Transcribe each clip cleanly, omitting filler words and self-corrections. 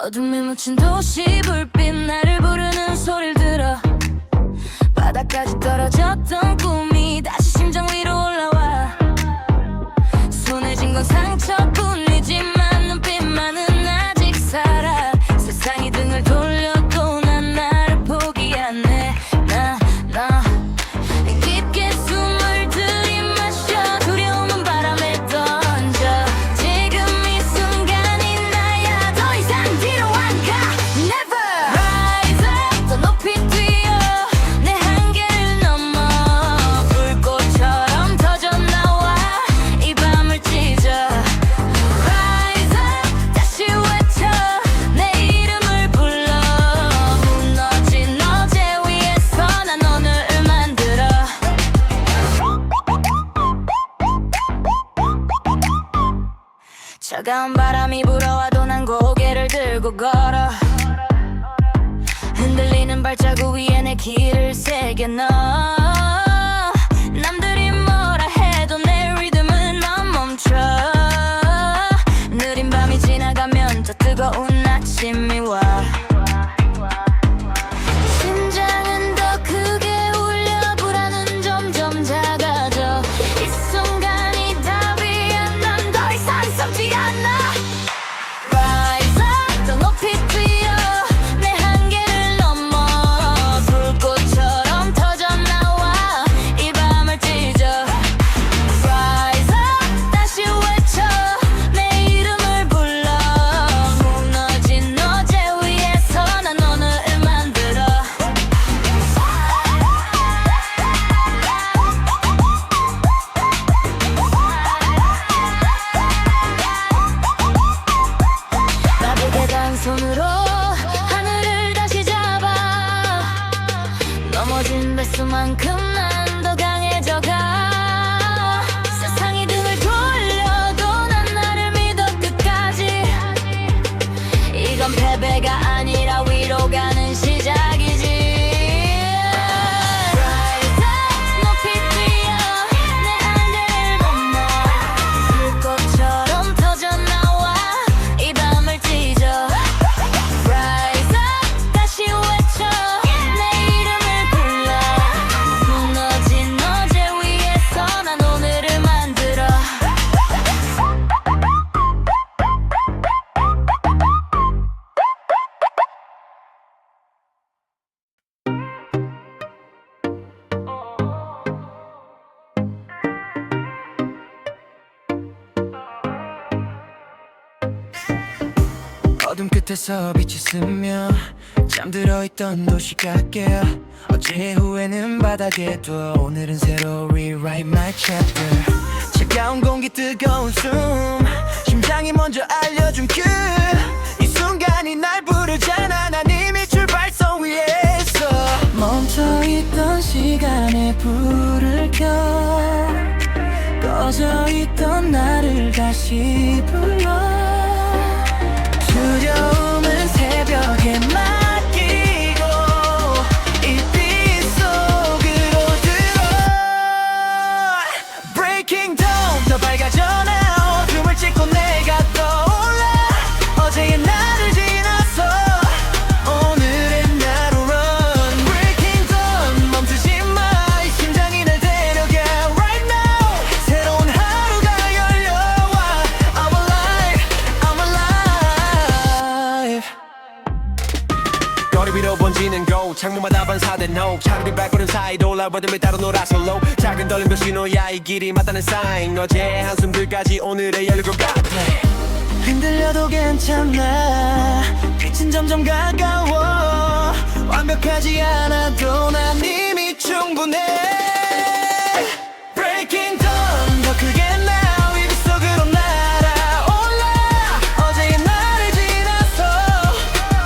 어둠에 묻힌 도시 불빛 나를 부르는 소리를 들어 바닥까지 떨어졌던 꿈이 다시 심장 위로 올라와 손에 쥔 건 상처뿐이지만 눈빛만은 아직 살아 세상이 등을 돌려도 난 나를 포기 안 해 나 깊게 숨을 들이마셔 두려움은 바람에 던져 지금 이 순간이 나야 더 이상 뒤로 안 가 Never Rise up 더 높이 뛰어 내 한계를 넘어 불꽃처럼 터져나와 이 밤을 찢어 Rise up 다시 외쳐 내 이름을 불러 무너진 어제 위에서 난 오늘을 만들어 차가운 바람이 불어와도 난 고개를 들고 걸어 흔들리는 발자국 위에 내 길을 새겨 넣어 남들이 뭐라 해도 내 리듬은 안 멈춰 느린 밤이 지나가면 더 뜨거운 아침이 와 심장은 더 크게 울려 불안은 점점 작아져 이 순간이 답이야 난 더 이상 숨지 않아 Rise up 더 높이 뛰어 내 한계를 넘어 불꽃처럼 터져나와 이 밤을 찢어 Rise up 다시 외쳐 내 이름을 불러 무너진 어제 위에서 난 오늘을 만들어 가볍게 단 손으로 하늘을 다시 잡아 넘어진 뱃수만큼 난 더 강해져가 세상이 등을 돌려도 난 나를 믿어 끝까지 이건 패배가 아니라 위로 가는 시작이지 Rise up 높이 뛰어 내 안개를 넘어 불꽃처럼 터져나와 이 밤을 찢어 Rise up 다시 외쳐 내 이름을 불러 무너진 어제 위에서 난 오늘을 만들어 어둠 끝에서 빛이 스며 잠들어 있던 도시가 깨어 어제의 후회는 바닥에 둬 오늘은 새로 rewrite my chapter 차가운 공기 뜨거운 숨 심장이 먼저 알려준 큐 이 순간이 날 부르잖아 난 이미 출발선 위에서 멈춰있던 시간에 불을 켜 꺼져있던 나를 다시 불러 두려움은 새벽에 맡기고 이 빛 속으로 들어 Breaking dawn 더 밝아져나 어둠을 찍고 내가 떠올라 어제의 나를 지나서 오늘의 나로 run Breaking dawn 멈추지 마 이 심장이 날 데려가 right now 새로운 하루가 열려와 I'm alive I'm alive 거리 위로 번지는 곳 창문마다 반사된 호흡 차라리 발걸음 사이 돌아버듬에 따로 놀아서 low 작은 떨림도 신호야 이 길이 맞다는 사인 어제의 한숨들까지 오늘의 열고 같아 흔들려도 괜찮아 빛은 점점 가까워 완벽하지 않아도 난 이미 충분해 Breaking dawn 더 크게 now 이 빛 속으로 날아올라 어제의 나를 지나서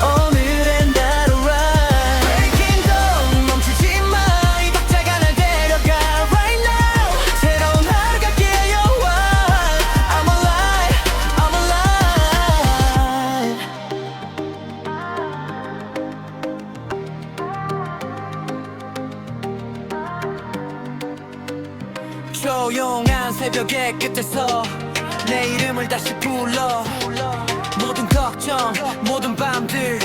오늘의 나로 run Breaking dawn 멈추지 마 이 박자가 날 데려가 right now 새로운 하루가 깨어와 I'm alive I'm alive 조용한 새벽의 끝에서 내 이름을 다시 불러 모든 걱정 모든 밤들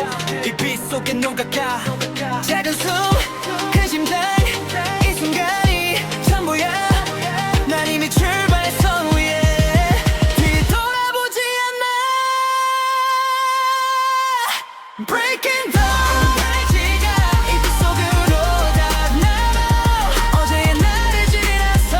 이 빛 속에 녹아가 작은 숨 큰 심장 이 순간이 전부야 난 이미 출발선 위에 뒤돌아보지 않아 Breaking dawn 날씨가 이 빛 속으로 다 남아 어제의 나를 지나서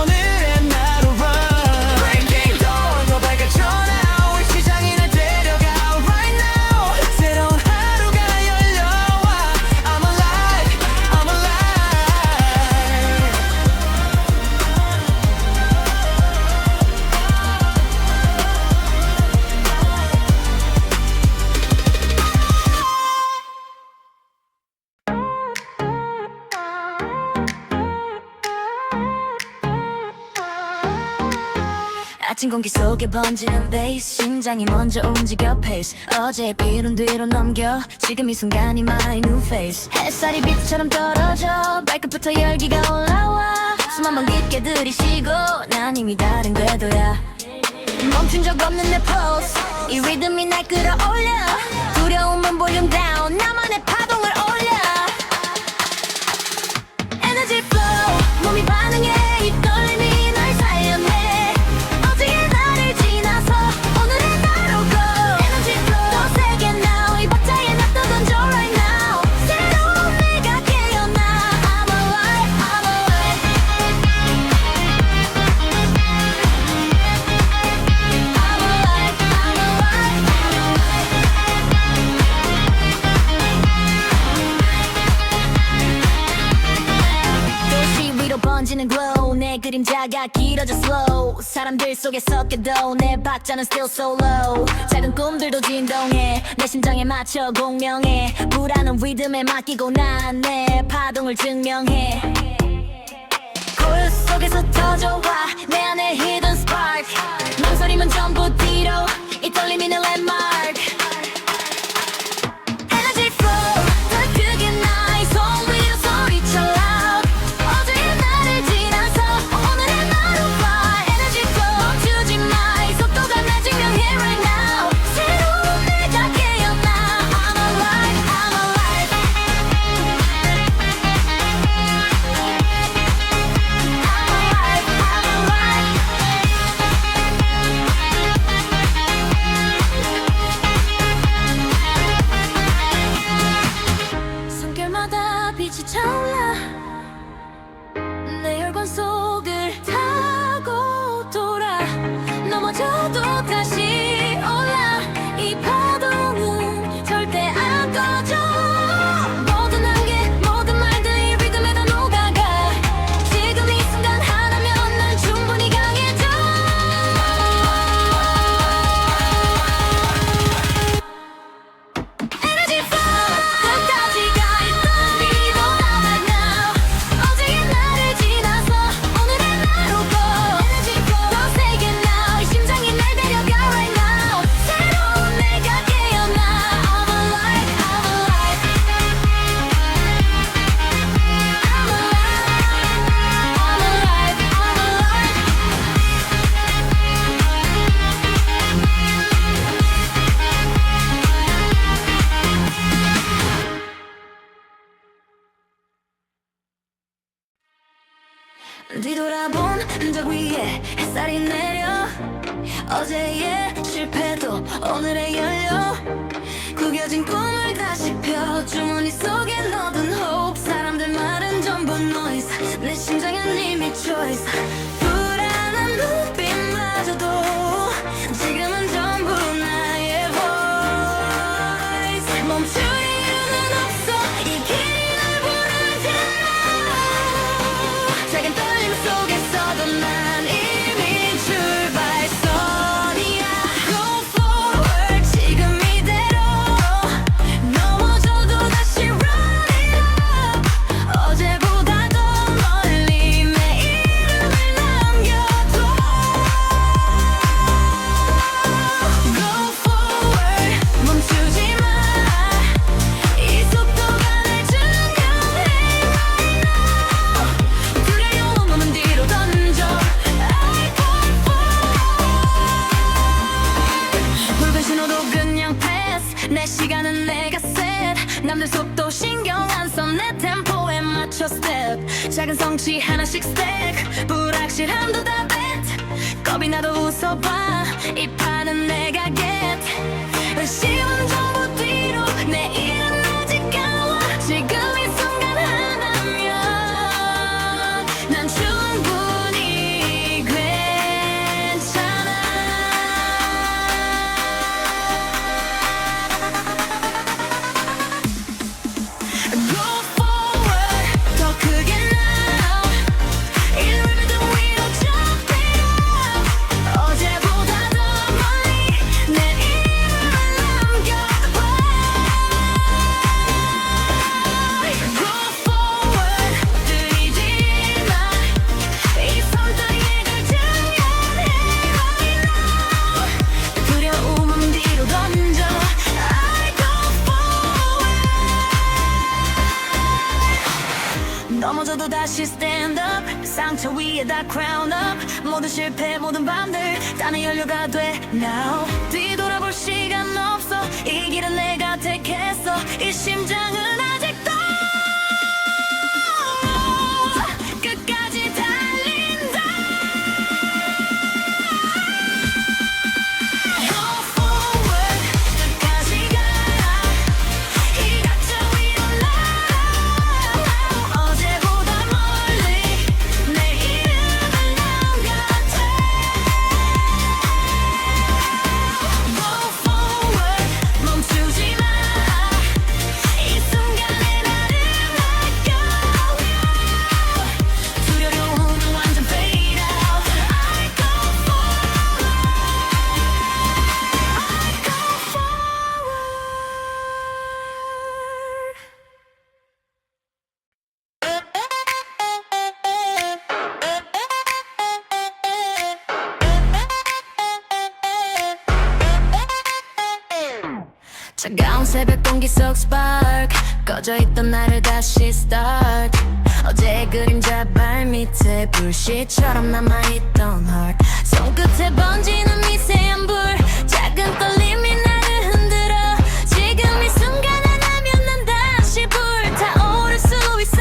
오늘의 나로 run Breaking dawn 더 밝아져 now 이 시장이 날 데려가 right now 새로운 하루가 열려와 I'm alive I'm alive 아침 공기 속에 번지는 베이스 심장이 먼저 움직여 페이스 어제의 비는 뒤로 넘겨 지금 이 순간이 my new face 햇살이 빛처럼 떨어져 발끝부터 열기가 올라와 숨 한 번 깊게 들이쉬고 난 이미 다른 궤도야 멈춘 적 없는 내 pulse 이 리듬이 날 끌어올려 두려움은 볼륨 down 나만의 파동을 올려 Energy flow 몸이 반응해 이 떨림이 날 살려내 어제의 나를 지나서 오늘의 나로 go Energy flow 더 세게 now 이 바다에 나 떠던져 right now 새로운 내가 깨어나 I'm alive I'm alive I'm alive I'm alive 도시 위로 번지는 glow 내 그림자가 길어져 slow 사람들 속에 섞여도 내 박자는 still so low 작은 꿈들도 진동해 내 심장에 맞춰 공명해 불안한 리듬에 맡기고 난 내 파동을 증명해 고요 속에서 터져와 내 안에 hidden spark 망설임은 전부 뒤로 이 떨림이 내 landmark Energy flow 더 크게 나의 손 위로 소리쳐 loud 어제의 나를 지나서 오늘의 나로 fly Energy flow 멈추지 마 이 속도가 날 증명해 right now 새로운 내가 깨어나 I'm alive I'm alive I'm alive 숨결마다 빛이 차올라 내 혈관 속을 타고 돌아 넘어져도 다시 올라 이 파동은 절대 안 꺼져 모든 한계 모든 말들 이 리듬에 다 녹아가 지금 이 순간 하나면 난 충분히 강해져 Energy flow 끝까지 가 있던 비도 right now 어제의 나를 지나서 오늘의 나로 go Energy flow 더 세게 now 이 심장이 날 데려가 right now 새로운 내가 깨어나 I'm alive I'm alive I'm alive I'm alive 뒤돌아본 흔적 위에 햇살이 내려 어제의 실패도 오늘의 연료 구겨진 꿈을 다시 펴 주머니 속에 넣어둔 hope 사람들 말은 전부 noise 내 심장은 이미 choice 불안한 눈빛마저도 지금은 전부 나의 voice 멈출 이유는 없어 이 길이 날 부르잖아 작은 떨림 속에서도 난 이미 출발선이야 Go forward 지금 이대로 넘어져도 다시 run it up 첫 스텝 작은 성취 하나씩 스택 불확실함도 다 bet 겁이 나도 웃어봐 이 판은 내가 get 의심은 전부 뒤로 내일은 아직 가와 지금 이 순간 하나면 난 충분히 괜찮아 Go forward 더 크게 now 이루면 위로 jump it up 어제보다 더 멀리 내일을 남겨봐 Go forward 들이지 마이 손등에 걸쳐야 해 right now 두려움은 뒤로 던져 I go forward 넘어져도 다시 stand up 상처 위에다 crown up 모든 실패 모든 밤들 땀의 연료가 돼 now 뒤돌아볼 시간 없어 이 길은 내가 택했어 이 심장은 아직도 끝까지 달린다 Go forward 끝까지 가라 이 각자 위로 날아 어제보다 멀리 내일은 남같아 Go forward 멈추지 마이 순간에 나를 맡겨 두려움은 완전 fade out I go forward I go forward 차가운 새벽 공기 속 spark 꺼져있던 나를 다시 start 어제의 그림자 발밑에 불씨처럼 남아있던 heart 손끝에 번지는 미세한 불 작은 떨림이 나를 흔들어 지금 이 순간 하나면 난 다시 불타오를 수 있어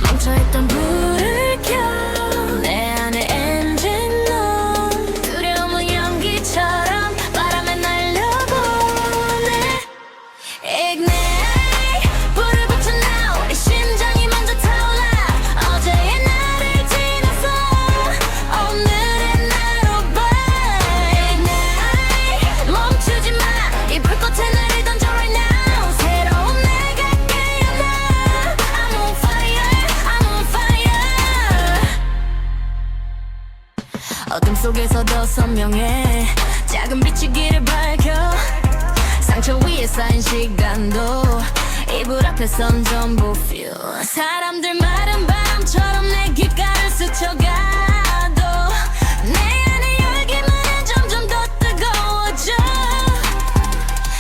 멈춰있던 불을 켜 내 안에 engine on 두려움은 연기처럼 바람에 날려보내 Ignite 불을 붙여 now 이 심장이 먼저 타올라 어제의 나를 지나서 오늘의 나로 봐 Ignite 멈추지 마이 불꽃에 나를 던져 right now 새로운 내가 깨어나 I'm on fire I'm on fire 어둠 속에서 더 선명해 작은 빛이 길을 밝혀 상처 위에 쌓인 시간도 이불 앞에선 전부 feel 사람들 말은 바람처럼 내 귓가를 스쳐가도 내 안의 열기만은 점점 더 뜨거워져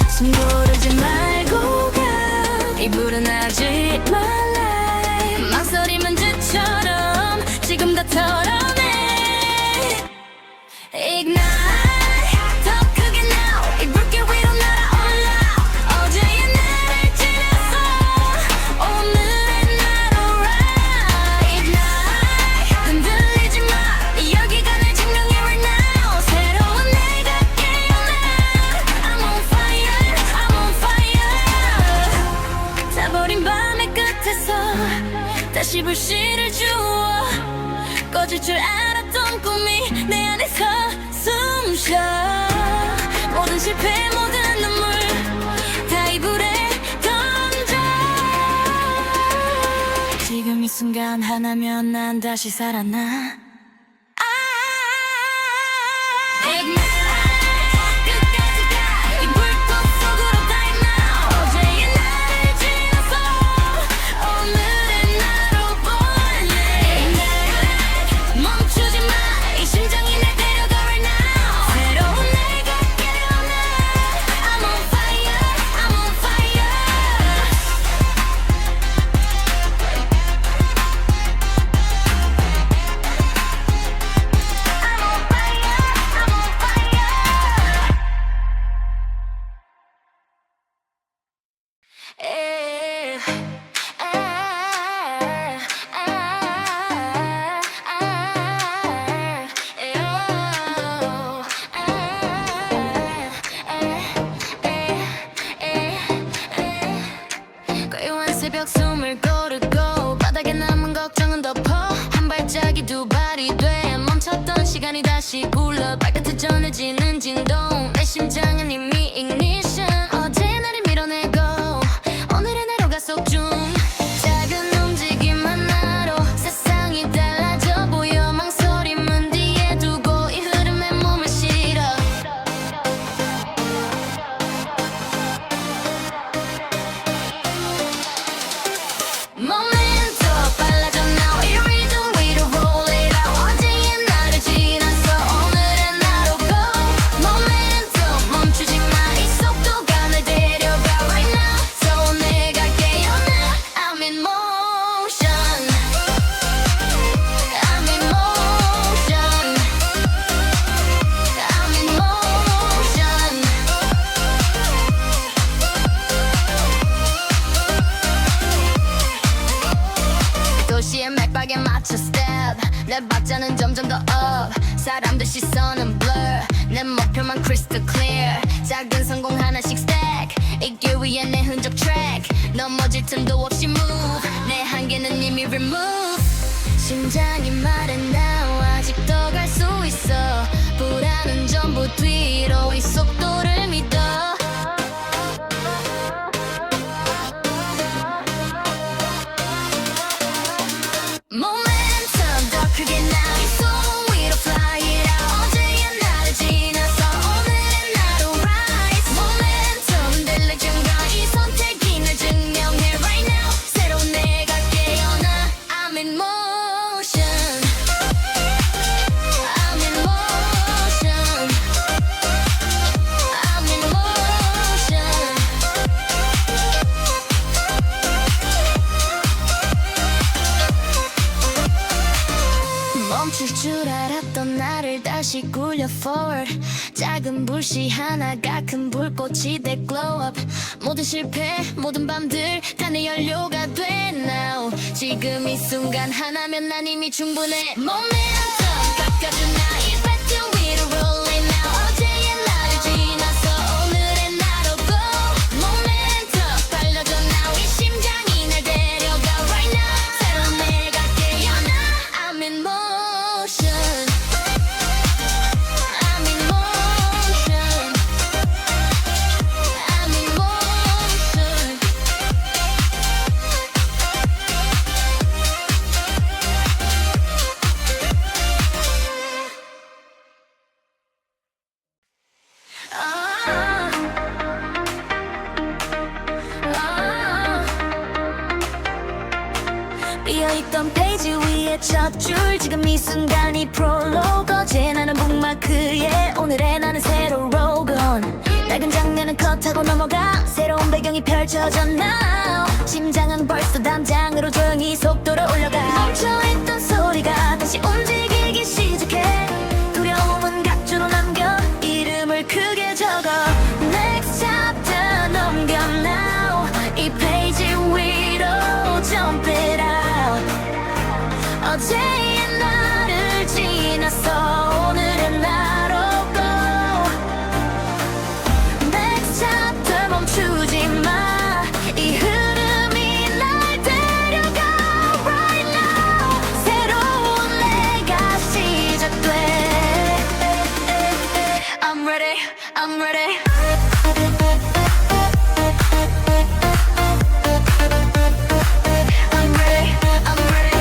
숨 고르지 말고 가이 불은 아직 my life 망설임은 쥐처럼 지금 다 털어내 Ignite 더 크게 now 이 불길 위로 날아올라 어제의 나를 지나서 오늘의 나로 ride Ignite 흔들리지 마 이 열기가 날 증명해 right now 새로운 내가 깨어나 I'm on fire I'm on fire 타버린 밤의 끝에서 다시 불씨를 주워 꺼질 줄 알았던 꿈이 내 안에서 숨쉬어 모든 실패 모든 눈물 다 이불에 던져 지금 이 순간 하나면 난 다시 살아나 Ignite 끝까지 가 이 불꽃 속으로 dive now 어제의 나를 지나서 오늘의 나로 보내 Ignite 멈추지 마 이 심장이 날 데려가 right now 새로운 내가 깨어나 I'm on fire I'm on fire 다시 굴러 발끝에 전해지는 진동 내 심장은 이미 ignition 어제 나를 밀어내고 오늘의 나로 가속 중 작은 움직임 하나로 세상이 달라져 보여 망설임은 뒤에 두고 이 흐름에 몸을 실어 Momento 빨라져 now 이 rhythm 위로 roll it out 어제의 나를 지나서 오늘의 나로 go Momento 멈추지 마 이 속도가 날 데려가 right now so 내가 깨어나 I'm in motion I'm in motion I'm in motion 도시의 맥박에 맞춰 step 내 박자는 점점 더 up 사람들 시선은 blur 내 목표만 crystal clear 작은 성공 하나씩 stack 이 길 위에 내 흔적 track 넘어질 틈도 없이 move 내 한계는 이미 remove 심장이 말해 now 아직도 갈 수 있어 불안은 전부 뒤로 이 속도를 믿어 Momentum 더 크게 나 이 소음 위로 fly it out 어제의 나를 지나서 오늘의 나로 rise Momentum 들릴 증거 이 선택이 날 증명해 right now 새로운 내가 깨어나 I'm in motion I'm in motion I'm in motion 멈출 줄 알았던 나를 다시 굴려 forward 작은 불씨 하나가 큰 불꽃이 돼 glow up 모든 실패 모든 밤들 다 내 연료가 돼 now 지금 이 순간 하나면 난 이미 충분해 Momentum 깎아준 나의 배트 위로 rolling now 어제의 나를 지나서 오늘의 나로 go Momentum 빨라져 now 이 심장이 날 데려가 right now 새로운 내가 깨어나 I'm in motion I'm in motion I'm in motion 비어있던 페이지 위에 첫 줄 지금 이 순간이 프롤로그 어제 나는 북마크에 오늘의 나는 새로 로건 낡은 장면은 컷하고 넘어가 새로운 배경이 펼쳐져 now 심장은 벌써 담장으로 조용히 속도를 올려가 멈춰있던 소리가 다시 움직이기 시작해 두려움은 각주로 남겨 이름을 크게 적어 Next chapter 넘겨 now 이 페이지 위로 jump it out 어제의 나를 지나서 오늘의 나로 go Next chapter 멈추지 마 이 흐름이 날 데려가 right now 새로운 내가 시작돼 I'm ready I'm ready I'm ready I'm ready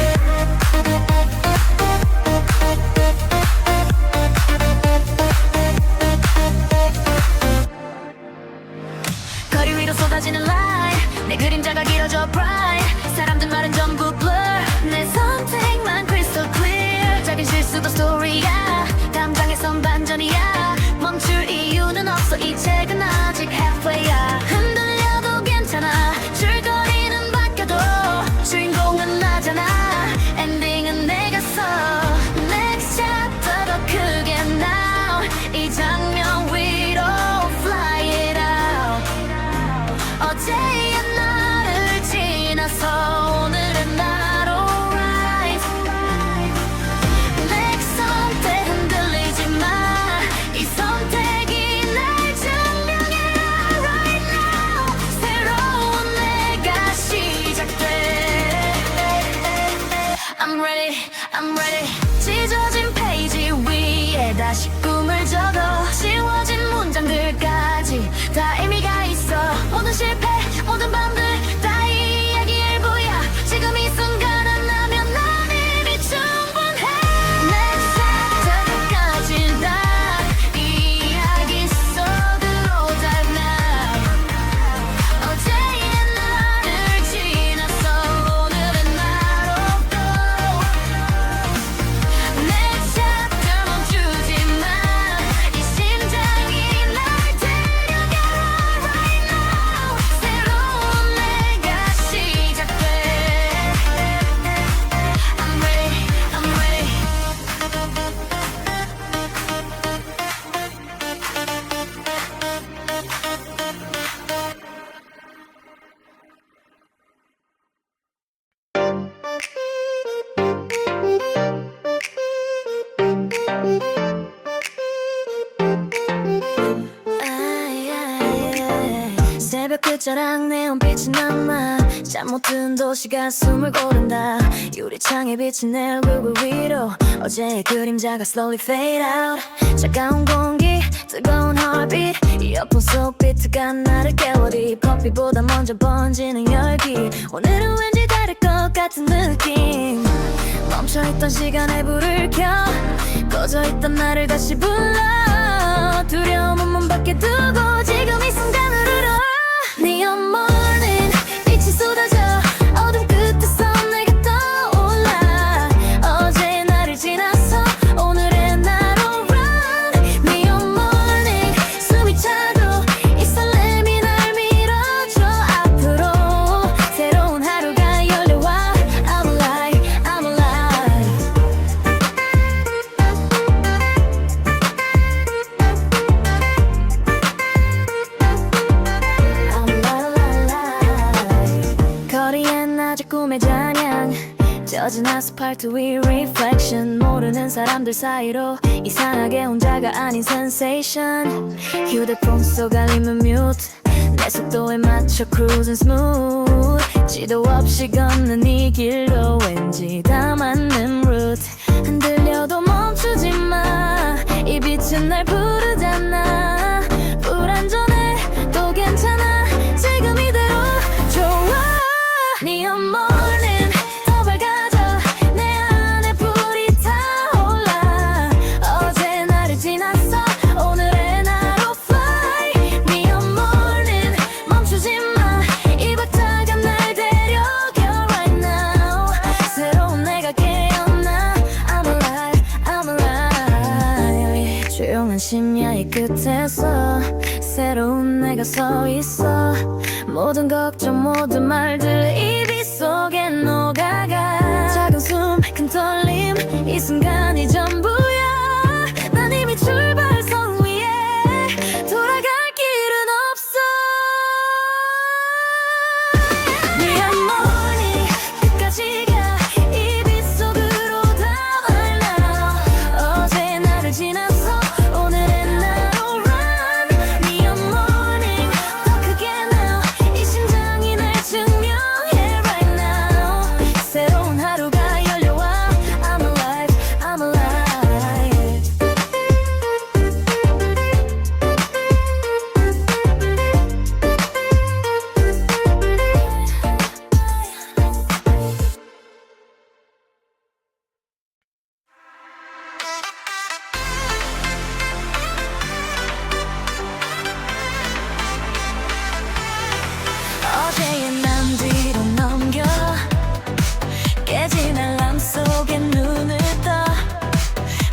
끝자락 네온빛이 남아 잠못 든 도시가 숨을 고른다 유리창에 비친 내 얼굴 위로 어제의 그림자가 slowly fade out 차가운 공기 뜨거운 heartbeat 이어폰 속 비트가 나를 깨워 커피보다 먼저 번지는 열기 오늘은 왠지 다를 것 같은 느낌 멈춰있던 시간에 불을 켜 꺼져있던 나를 다시 불러 두려움은 문 밖에 두고 지금 이 순간을 울어 Neon morning 빛이 쏟아져 어둠 끝에서 내가 떠올라 어제의 나를 지나서 오늘의 나로 run Neon morning 숨이 차도 이 설렘이 날 밀어줘 앞으로 새로운 하루가 열려와 I'm alive I'm alive 거리엔 아직 꿈의 잔향 젖은 아스팔트 위 reflection 모르는 사람들 사이로 이상하게 혼자가 아닌 sensation 휴대폰 속 알림은 mute 내 속도에 맞춰 cruising smooth 지도 없이 걷는 이 길도 왠지 다 맞는 route 흔들려도 멈추지 마이 빛은 날 부르잖아 불안전해 또 괜찮아 지금 이대로 좋아 Neon morning 더 밝아져 내 안에 불이 타올라 어제 나를 지나서 오늘의 나로 fly Neon morning 멈추지 마이 박자가 날 데려가 right now 새로운 내가 깨어나 I'm alive I'm alive 조용한 심야의 끝에서 새로운 내가 서 있어 모든 걱정 모든 말들 입이 속에 녹아가 작은 숨 큰 떨림 이 순간이 전부야 난 이미 출발선 위에 돌아갈 길은 없어 Neon morning 끝까지 가이 빛 속으로 다 right now 어제 나를 지나서 오늘의 나로 run Neon morning 더 크게 now 이 심장이 날 증명해 right now 새로운 하루가 열려와 I'm alive I'm alive 어제의 난 뒤로 넘겨 깨진 알람 속에 눈을 떠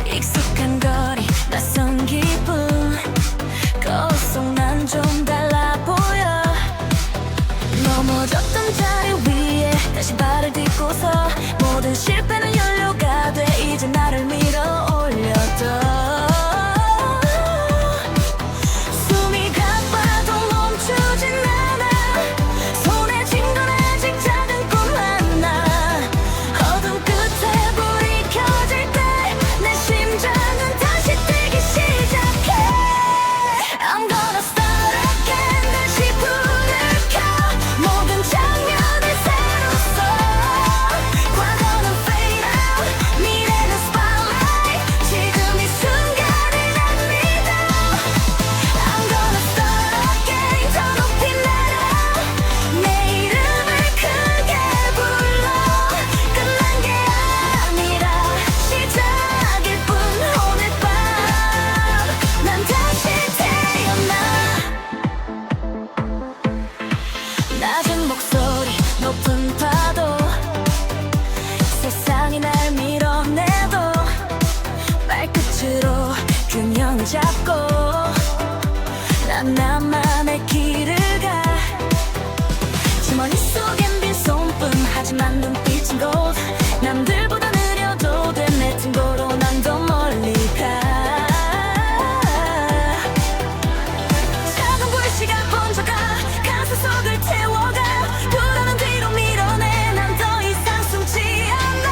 익숙한 거리 낯선 기분 거울 속 난 좀 달라 보여 넘어졌던 자리 위에 다시 발을 딛고서 모든 실패는 연료가 돼 이제 나를 밀어 올려둬 숨이 가빠도 멈추진 않아 손에 쥔 건 아직 작은 꿈 하나 어둠 끝에 불이 켜질 때 내 심장은 다시 뛰기 시작해 I'm gonna start again 다시 불을 켜 모든 장면을 새로 써 과거는 fade out 미래는 spotlight 지금 이 순간을 난 믿어 I'm gonna start again 더 높이 날아 내 이름을 크게 불러 끝난 게 아니라 시작일 뿐 오늘 밤 난 다시 태어나 낮은 목소리 높은 파도 세상이 날 밀어내도 발끝으로 균형을 잡고 난 나만의 길을 가 주머니 속엔 빈손뿐 하지만 눈빛은 gold 남들보다 느려도 돼 내 등고로 난 더 멀리 가 작은 불씨가 번져가 가슴 속을 태워가 불안은 뒤로 밀어내 난 더 이상 숨지 않아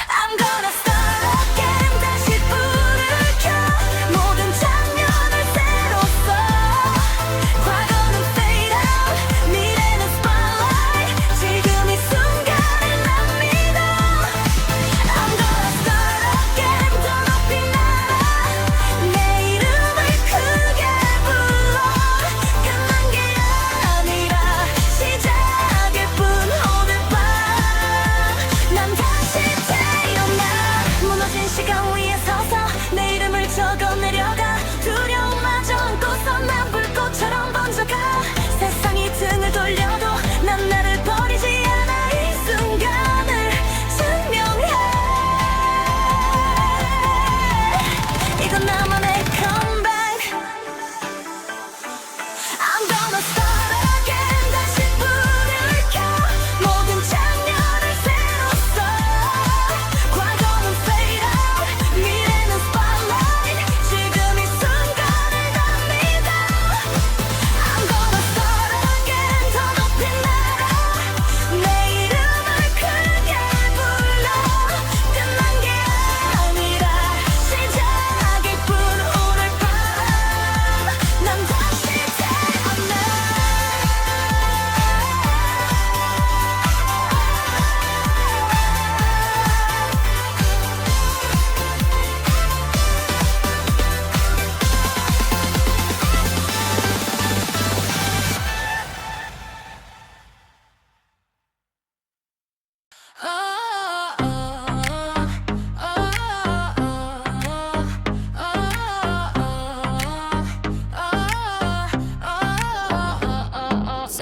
I'm gonna start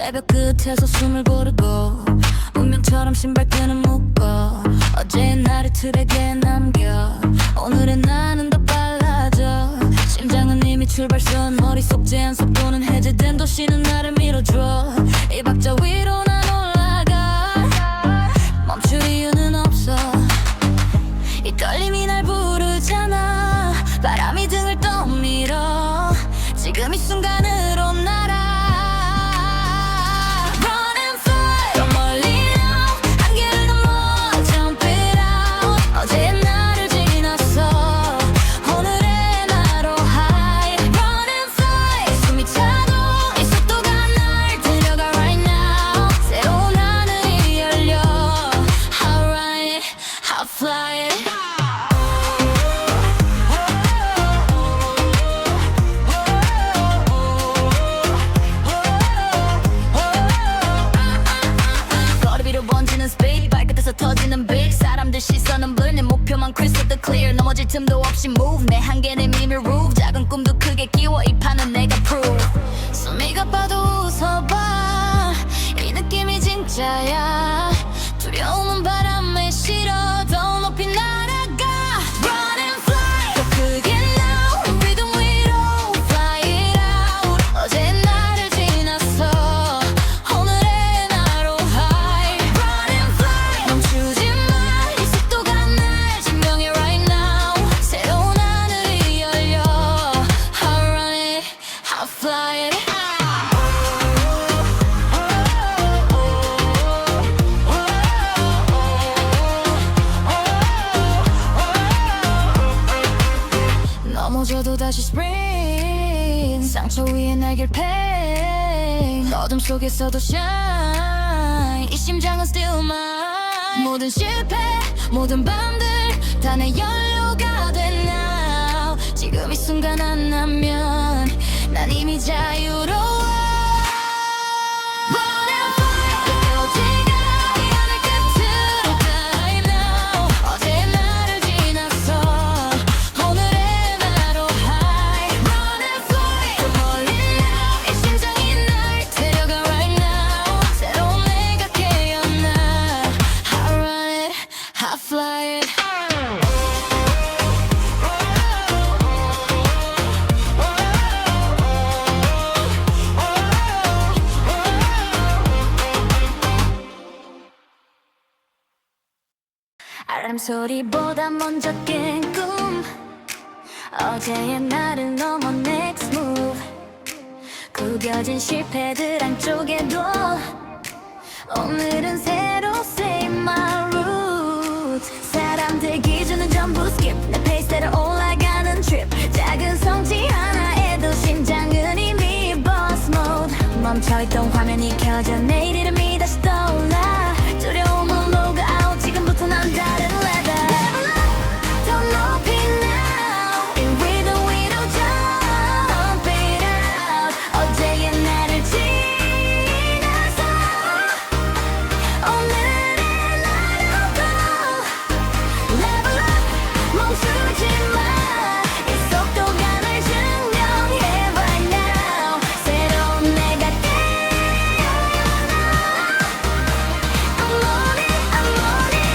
새벽 끝에서 숨을 고르고 운명처럼 신발끈을 묶어 어제의 나를 트랙에 남겨 오늘의 나는 더 빨라져 심장은 이미 출발선 머릿속 제한 속도는 해제된 도시는 나를 밀어줘 이 박자 위로 난 올라가 멈출 이유는 없어 이 떨림이 날 부르잖아 바람이 등을 떠밀어 지금 이 순간으로 날아 Run and fly 더 멀리 now 한계를 넘어 jump it out 어제의 나를 지났어 오늘의 나로 high Run and fly 숨이 차도 이 속도가 날 데려가 right now 새로운 하늘이 열려 I'll ride it, I'll fly it 거리 위로 번지는 speed 발끝에서 터지는 beat 사람들 시선은 blur 내 목표만 crystal clear 넘어질 틈도 없이 move 내 한계는 이미 roof 작은 꿈도 크게 끼워 이 판은 내가 prove 숨이 가빠도 웃어봐 이 느낌이 진짜야 두려움은 바람에 실어 더 높이 날아가 Run and fly 더 크게 now rhythm 위로 fly it out 어제의 나를 지났어 오늘의 나로 high Run and fly 멈추지 마이 속도가 날 증명해 right now 새로운 하늘이 열려 I'll run it, I'll fly it 넘어져도 다시 spring 상처 위에 날개를 펴 어둠 속에서도 shine 이 심장은 still mine 모든 실패 모든 밤들 다 내 연료가 돼 now 지금 이 순간 안 나면 난 이미 자유로워 Run and fly 어디가 이 하늘 끝으로 dive now 어제의 나를 지났어 오늘의 나로 high Run and fly 더 멀리 now 이 심장이 날 데려가 right now 새로운 내가 깨어나 I run it, I fly it 알람 소리보다 먼저 깬 꿈 어제의 나를 넘어 next move 구겨진 실패들 안쪽에도 오늘은 새로 save my route 사람들 기준은 전부 skip 내 페이스대로 올라가는 trip 작은 성취 하나에도 심장은 이미 boss mode 멈춰있던 화면이 켜져 내일 이름이 다시 떠올라 두려움은 log out 지금부터 난 다른 level Level up 더 높이 now 이 rhythm 위로 jump it out 어제의 나를 지나서 오늘의 나로 go Level up 멈추지 마이 속도가 날 증명해 right now 새로운 내가 깨어나 I'm on it, I'm on it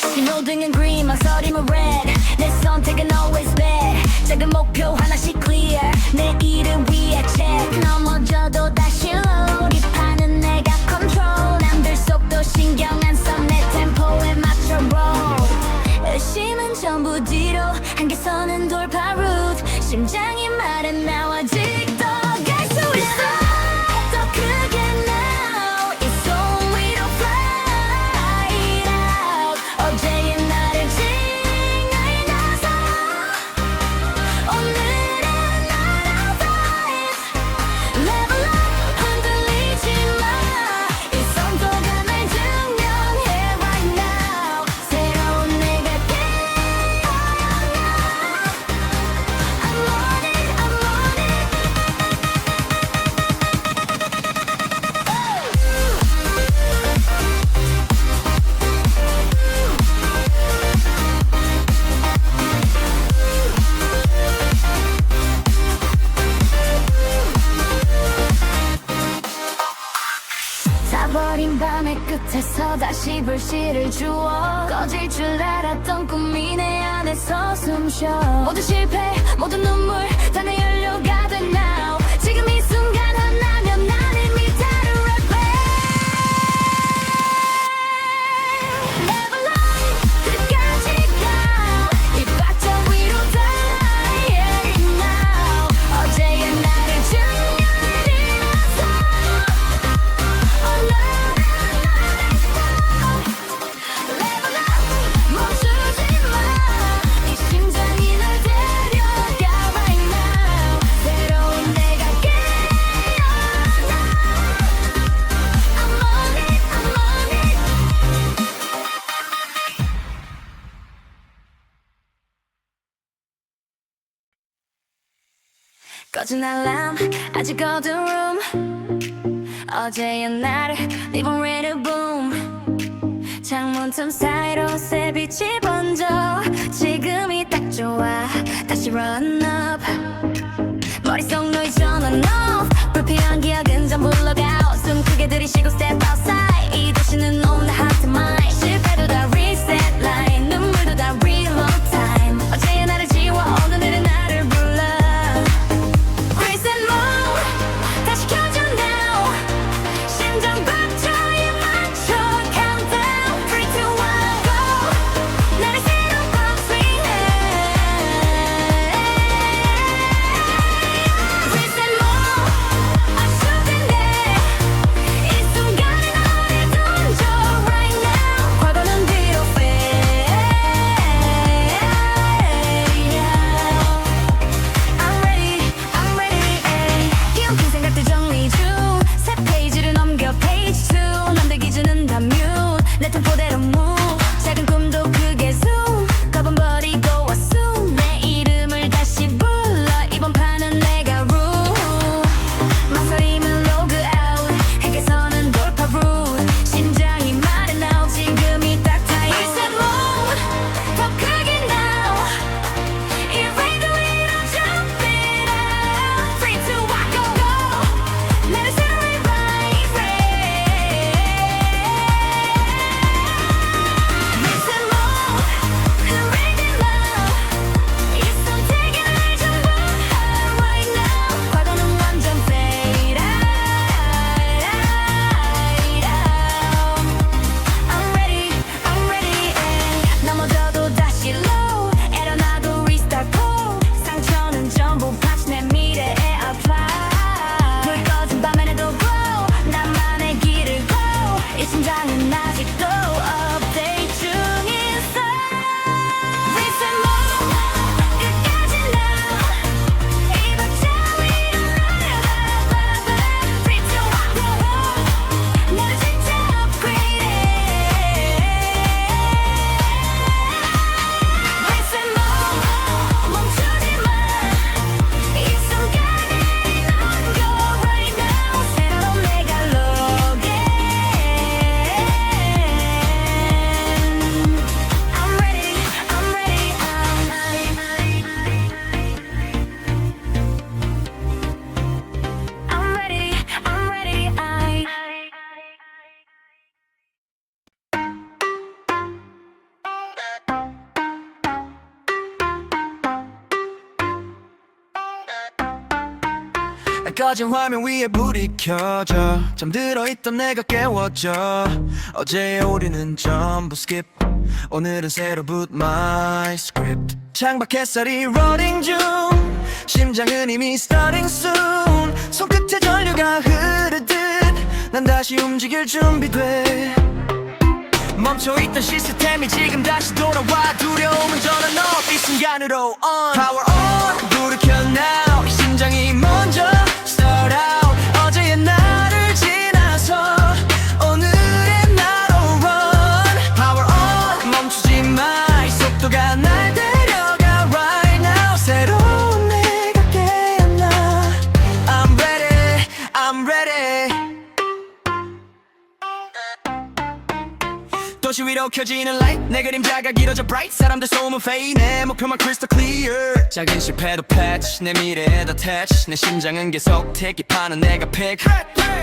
신호등은 green 망설임은 red 내 선택은 always bad 작은 목표 하나씩 clear 내 이름 위에 check 넘어져도 다시 load 이 판은 내가 control 남들 속도 신경 안 써 내 템포에 맞춰 roll 의심은 전부 뒤로 한계선은 돌파 route 심장이 말해 나 아직도 갈 수 있어 더 크게 now 이 손 위로 fly it out 어제의 나를 지나서 오늘의 나로 rise Level up 흔들리지 마이 속도가 날 증명해 right now 새로운 내가 깨어나 I'm on it, I'm on it 곁에서 다시 불씨를 주워 꺼질 줄 알았던 꿈이 내 안에서 숨쉬어 모든 실패 모든 눈물 다 내 연료가 돼 now 지금 이 순간 하나면 난 이미 다른 랩에 Never lie 끝까지 가이 바탕 위로 die yeah, now 어제의 나를 중요해서 Level up 멈추지 마이 심장이 널 데려가 right now 새로운 내가 깨어나 I'm on it I'm on it 꺼진 알람 아직 어두운 room 어제의 나를 leave on red boom 창문 틈 사이로 새 빛이 번져 지금이 딱 좋아 다시 run up 머릿속 노이즈 on and off 불필요한 기억은 전부 log out 숨 크게 들이쉬고 step outside 이 도시는 on the hot to mine 실패도 다 reset line 눈물도 다 reload time 어제의 나를 지워 오늘의 나를 불러 Reset mode 다시 켜줘 now 심장 박자에 맞춰 countdown 3, 2, 1, go 나를 새로운 밤 swing해 Reset mode 아쉬운데 이 순간에 너를 던져 right now 과거는 뒤로 fade I'm ready 기억한 생각들 정리 중새 페이지를 넘겨 page 2 남들 기준은 다 mute 내 템포대로 move 작은 꿈도 크게 zoom 겁은 버리고 assume 내 이름을 다시 불러 이번 판은 내가 rule 망설임은 log out 핵에서는 돌파 route 심장이 말해 now 지금이 딱 time Reset mode 더 크게 now 이 rain도 위로 jump it out 3, 2, 1, go go 나를 새로 revive Reset mode ready love 이 선택이 날 전부 right now 과거는 완전 fade out I'm ready 넘어져도 다시 low 일어나도 restart code 상처는 전부 patch 내 미래에 apply 불 꺼진 밤에도 glow 나만의 길을 go 이 심장은 아직도 update 중이었어 Reset mode 끝까지 now 이 박자 위로 날아가 3, 2, 1, go 나를 진짜 upgrade Reset mode 멈추지 마이 순간에 넌 go right now 새로운 내가 log in I'm ready I'm ready I'm ready I'm ready 꺼진 화면 위에 불이 켜져 잠들어 있던 내가 깨워져 어제의 우리는 전부 skip 오늘은 새로 put my script 창밖 햇살이 running 중 심장은 이미 starting soon 손끝에 전류가 흐르듯 난 다시 움직일 준비돼 멈춰있던 시스템이 지금 다시 돌아와 두려움은 전환 off 이 순간으로 on Power on 불을 켜 now 이 심장이 먼저 start out 어제의 나를 지나서 오늘의 나로 run Power on 멈추지 마 이 속도가 날 데려가 right now 새로운 내가 깨어나 I'm ready I'm ready 또 도시 위로 켜지는 light 내 그림자가 길어져 bright 사람들 소문 fade 내 목표만 crystal clear 작은 실패도 patch 내 미래에다 attach 내 심장은 계속 택기파는 내가 pick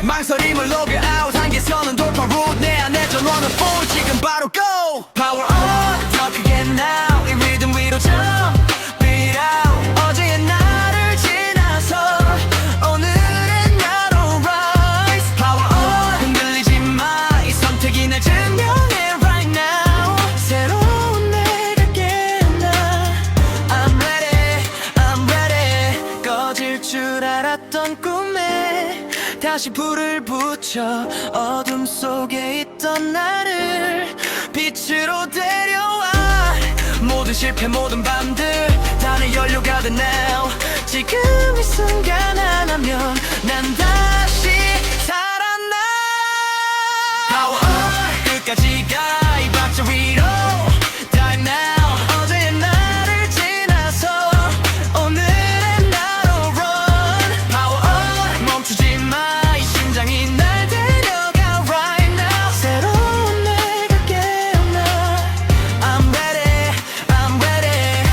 망설임을 log out 한계선은 돌파 route 내 안에 전원은 full 지금 바로 go power on 더 크게 now 이 리듬 위로 jump beat out 어제의 나를 지나서 오늘의 나로 rise power on 흔들리지 마이 선택이 날 증명해 right now 새로운 내가 깨어나 I'm ready I'm ready 꺼질 줄 알았던 꿈에 다시 불을 붙여 어둠 속에 있던 나를 빛으로 데려와 모든 실패 모든 밤들 다 내 연료가 돼 now 지금 이 순간 하나면 난 다시 살아나 Power on 끝까지 가 이 박자 위로 Dive now 어제의 나를 지나서 오늘의 나로 run Power on 멈추지 마 이 심장이 날 데려가 right now 새로운 내가 깨어나 I'm ready I'm ready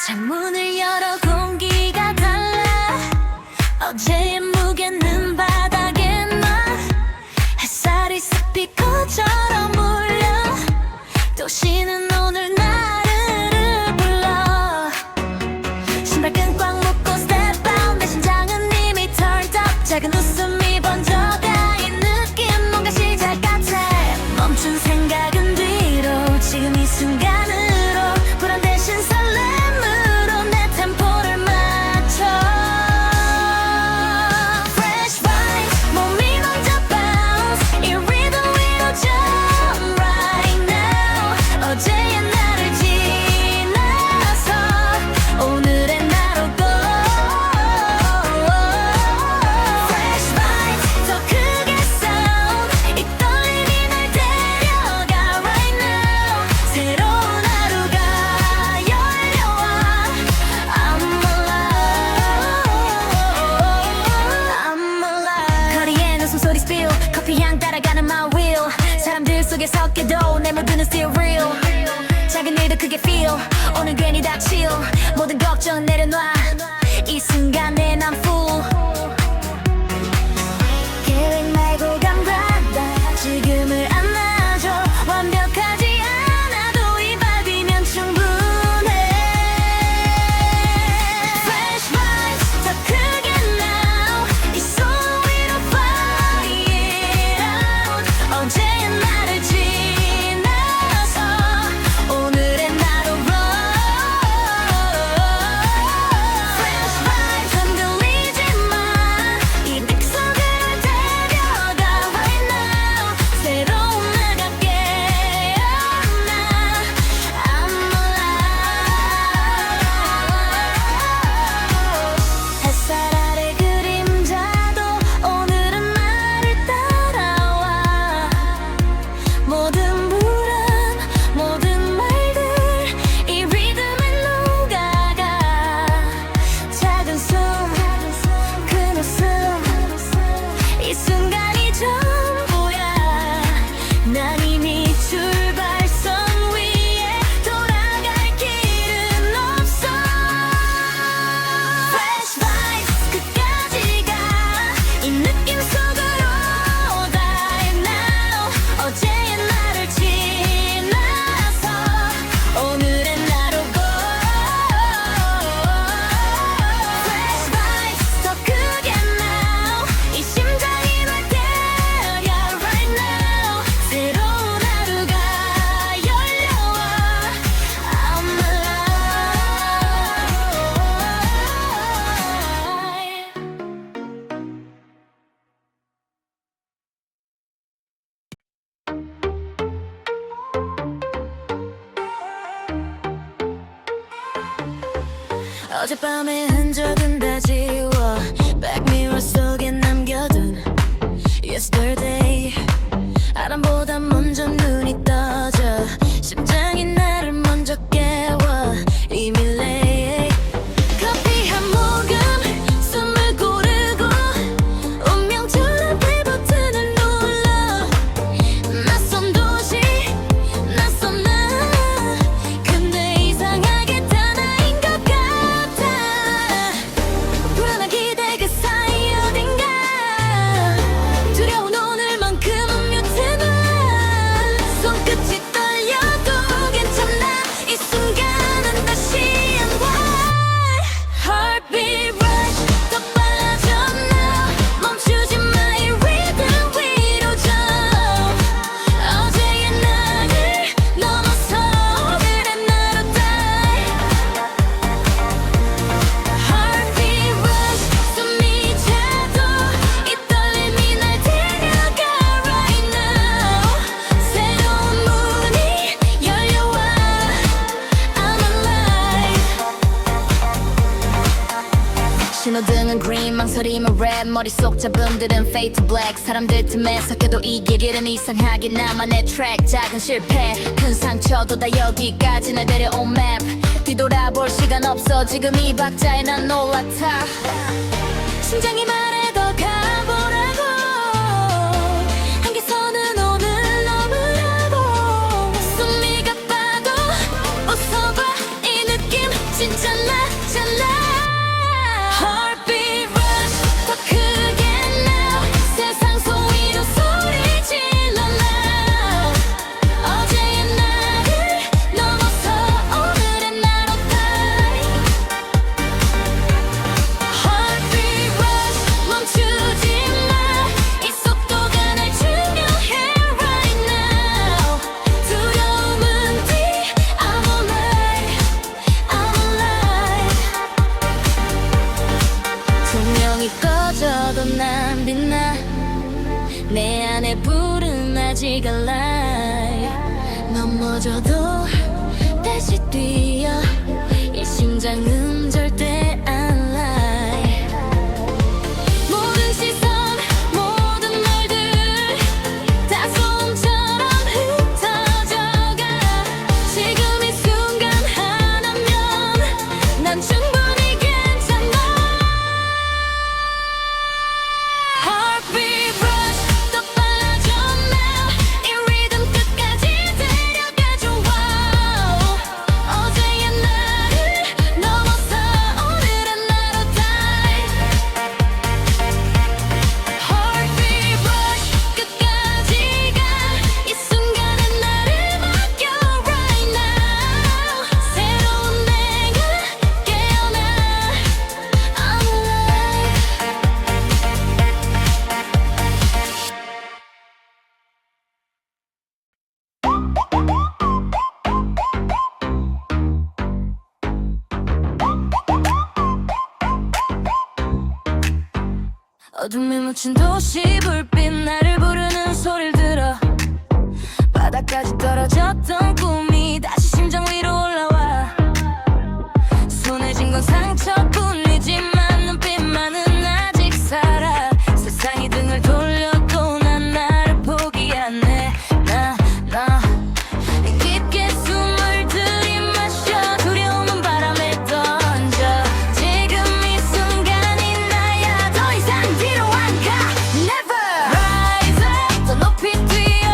창문을 열어 공기가 달라 어제의 무게는 바닥에 놔 햇살이 스피커처럼 울려 도시는 오늘 나를 불러 신발끈 꽉 묶고 step out 내 심장은 이미 turned up 작은 웃음이 번져가 이 느낌 뭔가 시작 같아 멈춘 생각은 뒤로 지금 이 순간으로 불안 대신 설렘으로 내 템포를 맞춰 Fresh vibes 몸이 먼저 bounce 이 rhythm 위로 jump right now 어제의 나를 지나서 오늘의 나로 go Fresh vibes 더 크게 sound 이 떨림이 날 데려가 right now 새로운 하루가 열려와 I'm alive 거리엔 웃음소리 spill 커피향 따라가는 my wheel 사람들 속에 섞여도 내 모두는 still real 작은 일도 크게 feel 오늘 괜히 다칠 모든 걱정 내려놔 이 순간에 난 full 계획 말고 감각다 지금을 안아줘 완벽하지 않아도 이 vibe이면 충분해 Fresh vibes 더 크게 now 이 소음 위로 fly it out 어제의 나를 지나서 오늘의 나로 run 어젯밤의 흔적은 다 지워 백미러 속에 남겨둔 Yesterday 아람보다 먼저 눈이 떠져 심장이 나를 먼저 깨워 이미 late 커피 한 모금 숨을 고르고 운명처럼 play 버튼을 눌러 낯선 도시 낯선 나 근데 이상하게 다 나인 것 같아 불안한 기대 그 사이 어딘가 두려운 오늘만큼은 묘해 나 손끝이 떨려도 괜찮아 이 순간은 다시 한번 Heartbeat rush 더 빨라져 now 멈추지 마 이 rhythm 위로 져 어제의 나를 넘어서 오늘의 나로 die Heartbeat rush 숨이 차도 이 떨림이 날 데려가 right now 새로운 문이 열려와 I'm alive 신호등은 green 망설임은 red 머릿속 잡음들은 fade to black 사람들 틈에 섞여도 이게 길은 이상하게 나만의 track 작은 실패 큰 상처도 다 여기까지 날 데려온 map 뒤돌아볼 시간 없어 지금 이 박자에 난 올라타 심장이 말해 더 가보라고 한계선은 오늘 넘으라고 숨이 가빠도 웃어봐 이 느낌 진짜 나잖아 Heartbeat rush 더 크게 now 세상 소위로 소리 질러 now 어제의 나를 넘어서 오늘의 나로 die Heartbeat rush 멈추지 마 이 속도가 날 중요해 right now 두려움은 뒤 I'm alive I'm alive 조명이 꺼져도 난 빛나 내 안에 불은 아직 alive 넘어져도 다시 뛰어 이 심장은 절대 안 lie 모든 시선 모든 말들 다 소음처럼 흩어져가 지금 이 순간 하나면 난 충분히 괜찮아 Heartbeat rush 더 빨라져 now 이 리듬 끝까지 데려가줘 wow 어제의 나를 넘어서 오늘의 나로 die Heartbeat rush 끝까지 가 이 순간에 나를 맡겨 right now 새로운 내가 깨어나 I'm alive 어둠에 묻힌 도시 불빛 나를 부르는 소리를 들어 바닥까지 떨어졌던 꿈이 다시 심장 위로 올라와 손에 쥔 건 상처뿐이지만 눈빛만은 아직 살아 세상이 등을 돌려도 난 나를 포기 안 해 나 깊게 숨을 들이마셔 두려움은 바람에 던져 지금 이 순간이 나야 더 이상 뒤로 안 가 Never Rise up 더 높이 뛰어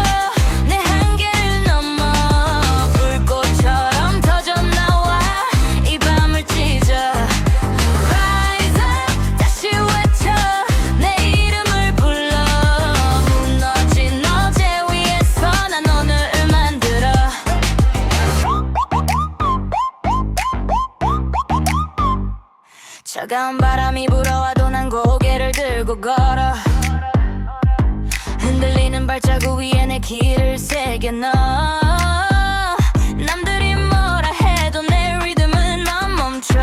내 한계를 넘어 불꽃처럼 터져나와 이 밤을 찢어 Rise up 다시 외쳐 내 이름을 불러 무너진 어제 위에서 난 오늘을 만들어 차가운 바람이 불어와도 난 고개를 들고 걸어 흔들리는 발자국 위에 내 길을 새겨 넣어 남들이 뭐라 해도 내 리듬은 넌 멈춰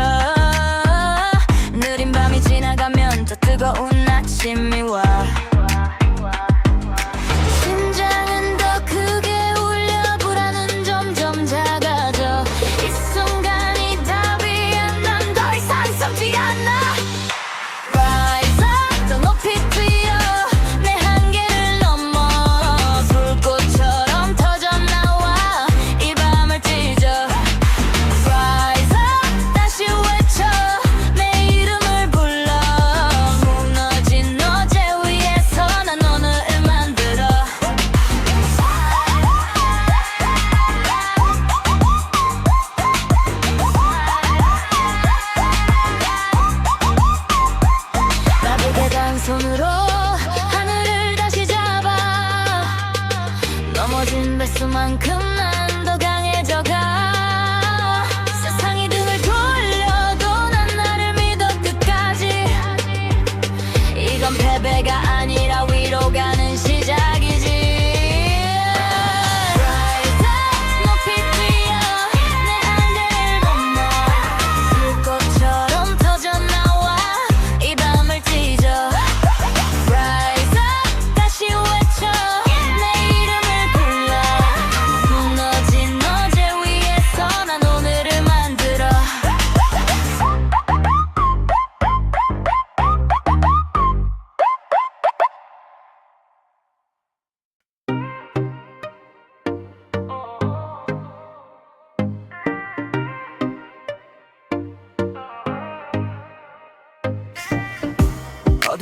느린 밤이 지나가면 더 뜨거운 아침이 와 심장은 더 크게 울려 불안은 점점 작아져 이 순간이 답이야 난 더 이상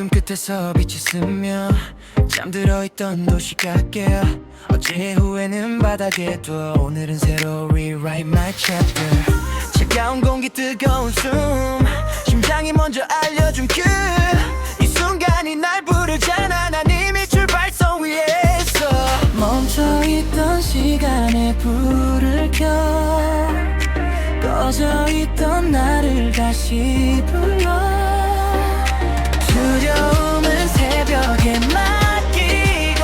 어둠 끝에서 빛이 스며 잠들어 있던 도시가 깨어 어제의 후회는 바닥에 둬 오늘은 새로 rewrite my chapter 차가운 공기 뜨거운 숨 심장이 먼저 알려준 큐 이 순간이 날 부르잖아 난 이미 출발선 위에 있어 멈춰있던 시간에 불을 켜 꺼져있던 나를 다시 불러 두려움은 새벽에 맡기고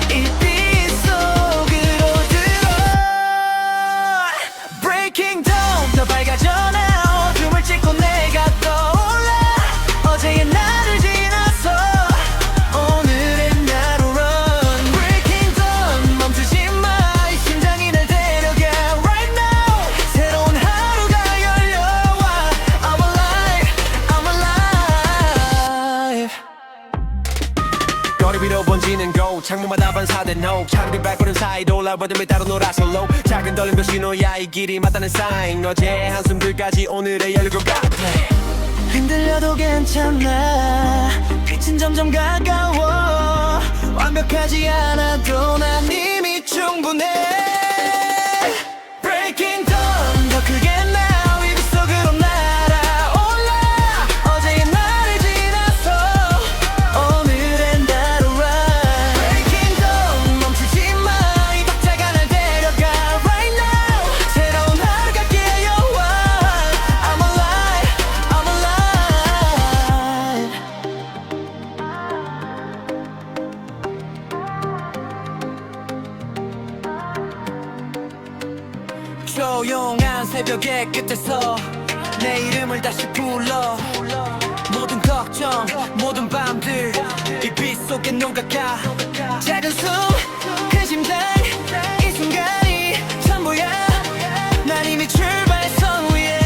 이 빛 속으로 들어 Breaking dawn 더 밝아져나 어둠을 찍고 내가 떠올라 어제의 나를 지나서 오늘의 나로 run Breaking dawn 멈추지 마 이 심장이 날 데려가 right now 새로운 하루가 열려와 I'm alive I'm alive 거리 위로 번지는 곳 창문마다 반사된 녹 차라리 발걸음 사이로 올라버듬에 따로 놀아솔로 작은 떨림도 신호야 이 길이 맞다는 사인 어제의 한숨들까지 오늘의 열고 같아 흔들려도 괜찮아 빛은 점점 가까워 완벽하지 않아도 난 이미 충분해 Breaking dawn 더 크게 나 위기 속으로 날아올라 어제의 나를 지나서 오늘의 나로 run Breaking dawn 멈추지 마 이 박자가 날 데려가 right now 새로운 하루가 깨어와 I'm alive I'm alive 조용한 새벽의 끝에서 내 이름을 다시 불러 모든 걱정 모든 밤들 이 빛 속에 녹아가 작은 숨 큰 심장 이 순간이 전부야 난 이미 출발선 위에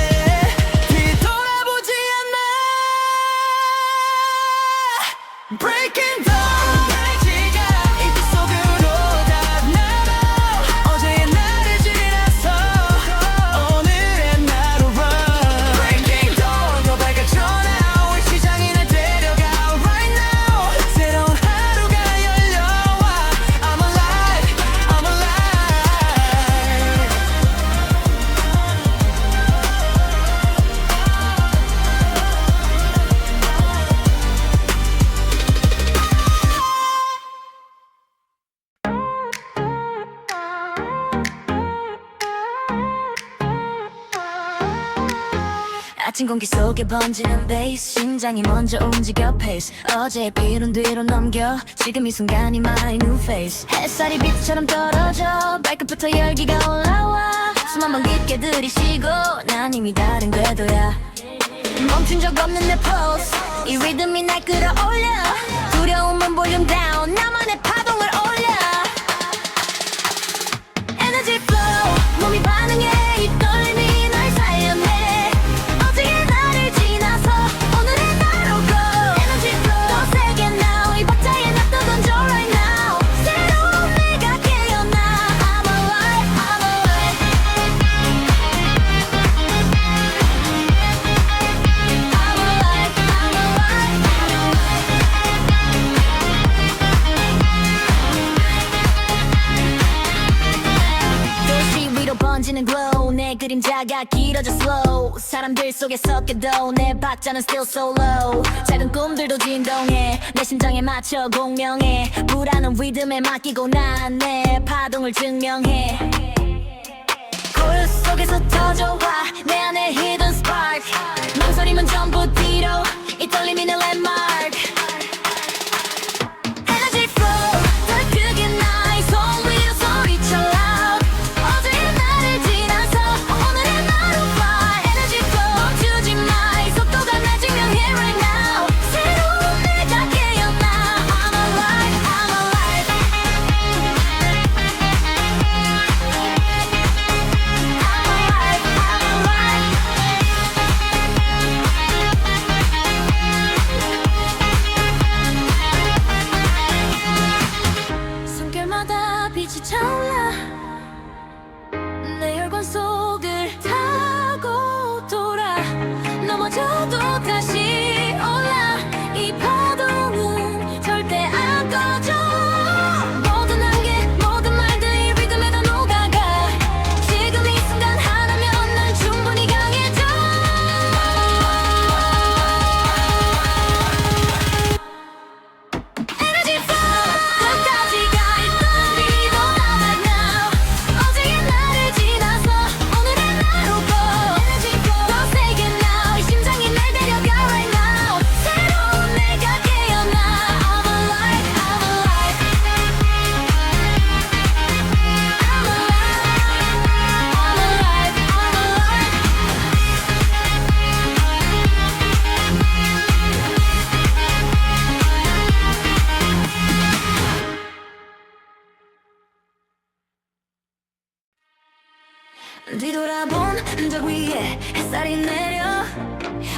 뒤돌아보지 않아 Breaking dawn 이 빛 속으로 다 날아 어제의 나를 지나서 오늘의 나로 run Breaking dawn 더 밝아져나 이 시장이 날 데려가 right now 새로운 하루가 열려와 I'm alive I'm alive 아침 공기 속에 번지는 베이스 심장이 먼저 움직여 pace 어제의 비론 뒤로 넘겨 지금 이 순간이 my new face 햇살이 빛처럼 떨어져 발끝부터 열기가 올라와 숨 한 번 깊게 들이쉬고 난 이미 다른 궤도야 멈춘 적 없는 내 pulse 이 리듬이 날 끌어올려 두려움은 볼륨 down 나만의 파동을 올려 Energy flow 몸이 반응해 이 떨림이 날 살려내 어제의 나를 지나서 오늘의 나로 go Energy flow 더 세게 now 이 박자에 나 떠던져 right now 새로운 내가 깨어나 I'm alive I'm alive I'm alive I'm alive 도시 위로 번지는 glow 내 그림자가 길어져 slow 사람들 속에 섞여도 내 박자는 still so low 작은 꿈들도 진동해 내 심장에 맞춰 공명해 불안한 리듬에 맡기고 난 내 파동을 증명해 골 속에서 터져와 내 안에 hidden spark 망설임은 전부 뒤로 이 떨림이 내 landmark Energy flow 더 크게 나의 손 위로 소리쳐 loud 어제의 나를 지나서 오늘의 나로 fly Energy flow 멈추지 마 이 속도가 날 증명해 right now 새로운 내가 깨어나 I'm alive I'm alive I'm alive I'm alive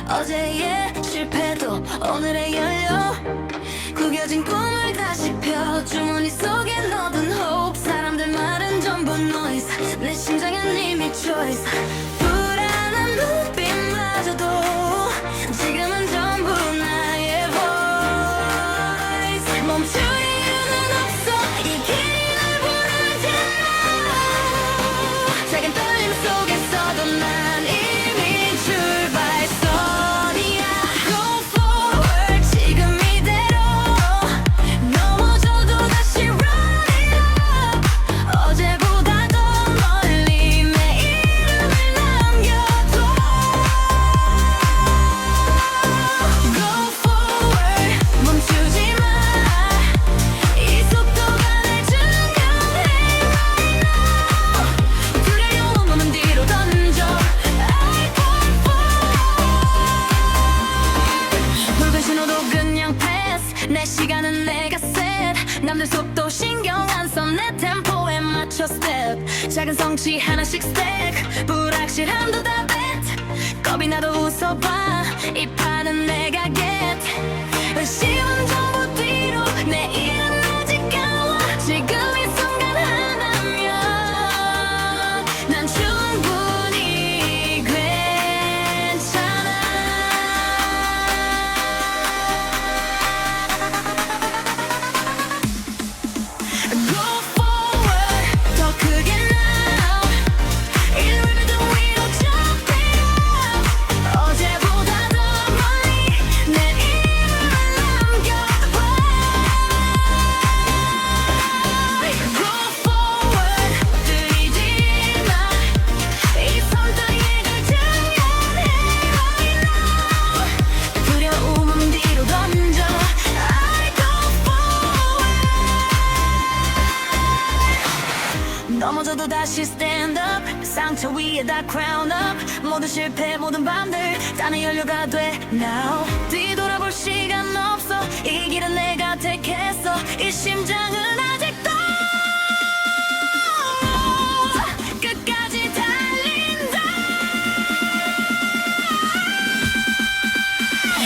어제의 실패도 오늘의 연료 구겨진 꿈을 다시 펴 주머니 속에 넣어둔 hope 사람들 말은 전부 noise 내 심장은 이미 choice 불안한 눈빛마저도 지금은 전부 나의 voice 멈출 이유는 없어 이 길이 널 부르잖아 작은 떨림 속에서도 난 이미 출발선이야 Go forward 지금 이대로 넘어져도 다시 run it up 어제보다 더 멀리 내 이름을 남겨둬 Go forward 멈추지 마 이 속도가 날 중요해 right now 두려운 몸은 뒤로 던져 I go forward 붉은 신호도 그냥 패스 내 시간은 내가 set 남들 속도 신경 안 써 내 템포에 맞춰 step 작은 성취 하나씩 stack 불확실함도 다 bet 겁이 나도 웃어봐 이 판은 내가 get 의심은 전부 뒤로 내일은 아직 가와 지금 이 순간 하나면 난 충분히 괜찮아 Go forward 더 크게 now 1mm 위로 jump it up 어제보다 더 멀리 내 이름을 남겨봐 Go forward 들이지 마이 손등에 중요해 right now 두려움은 뒤로 던져 I go forward 넘어져도 다시 stand up 상처 위에 다 crown up 모든 실패 모든 밤들 다 내 연료가 돼 now 뒤돌아볼 시간 없어 이 길은 내가 택했어 이 심장은 아직도 끝까지 달린다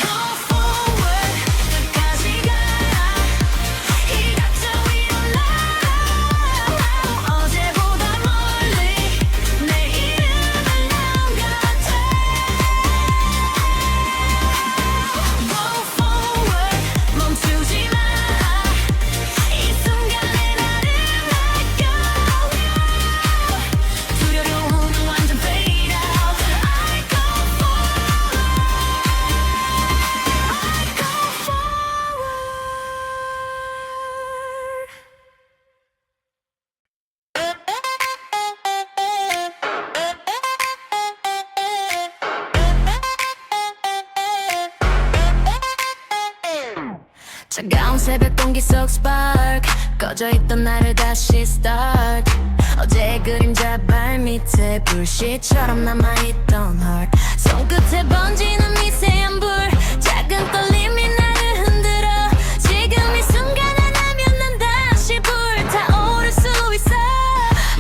Go forward 끝까지 가이 갇혀 위로 날아 어제보다 멀리 내 이름을 남겨둬 Go forward 멈추지 마이 순간에 나를 let go 두려움은 완전 fade out I go forward I go forward 차가운 새벽 공기 속 spark 꺼져있던 나를 다시 start 어제의 그림자 발밑에 불씨처럼 남아있던 heart 손끝에 번지는 미세한 불 작은 떨림이 나를 흔들어 지금 이 순간 하나면 난 다시 불타오를 수 있어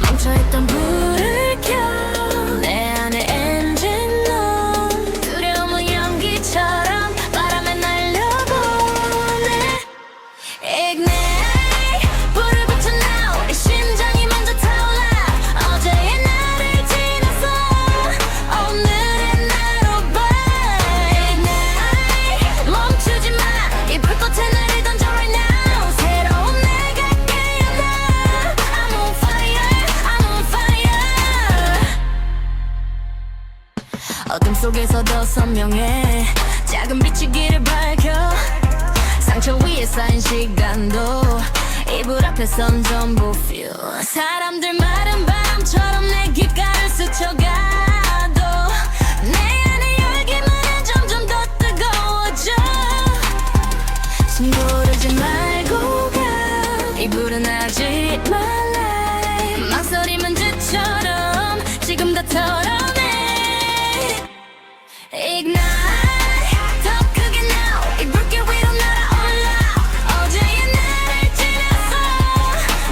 멈춰있던 불을 켜 내 안에 engine on 두려움은 연기처럼 바람에 날려보내 Ignite 불을 붙여 now 이 심장이 먼저 타올라 어제의 나를 지나서 오늘의 나로 봐 Ignite 멈추지 마 이 불꽃에 나를 던져 right now 새로운 내가 깨어나 I'm on fire I'm on fire 어둠 속에서도 선명해 작은 빛이 길을 밝혀 상처 위에 쌓인 시간도 이불 앞에선 전부 few 사람들 말은 바람처럼 내 귓가를 스쳐가도 내 안의 열기만은 점점 더 뜨거워져 숨 고르지 말고 가이 불은 아직 my life 망설임은 쥐처럼 지금 다 털어내 Ignite 더 크게 now 이 불길 위로 날아올라 어제의 나를 지나서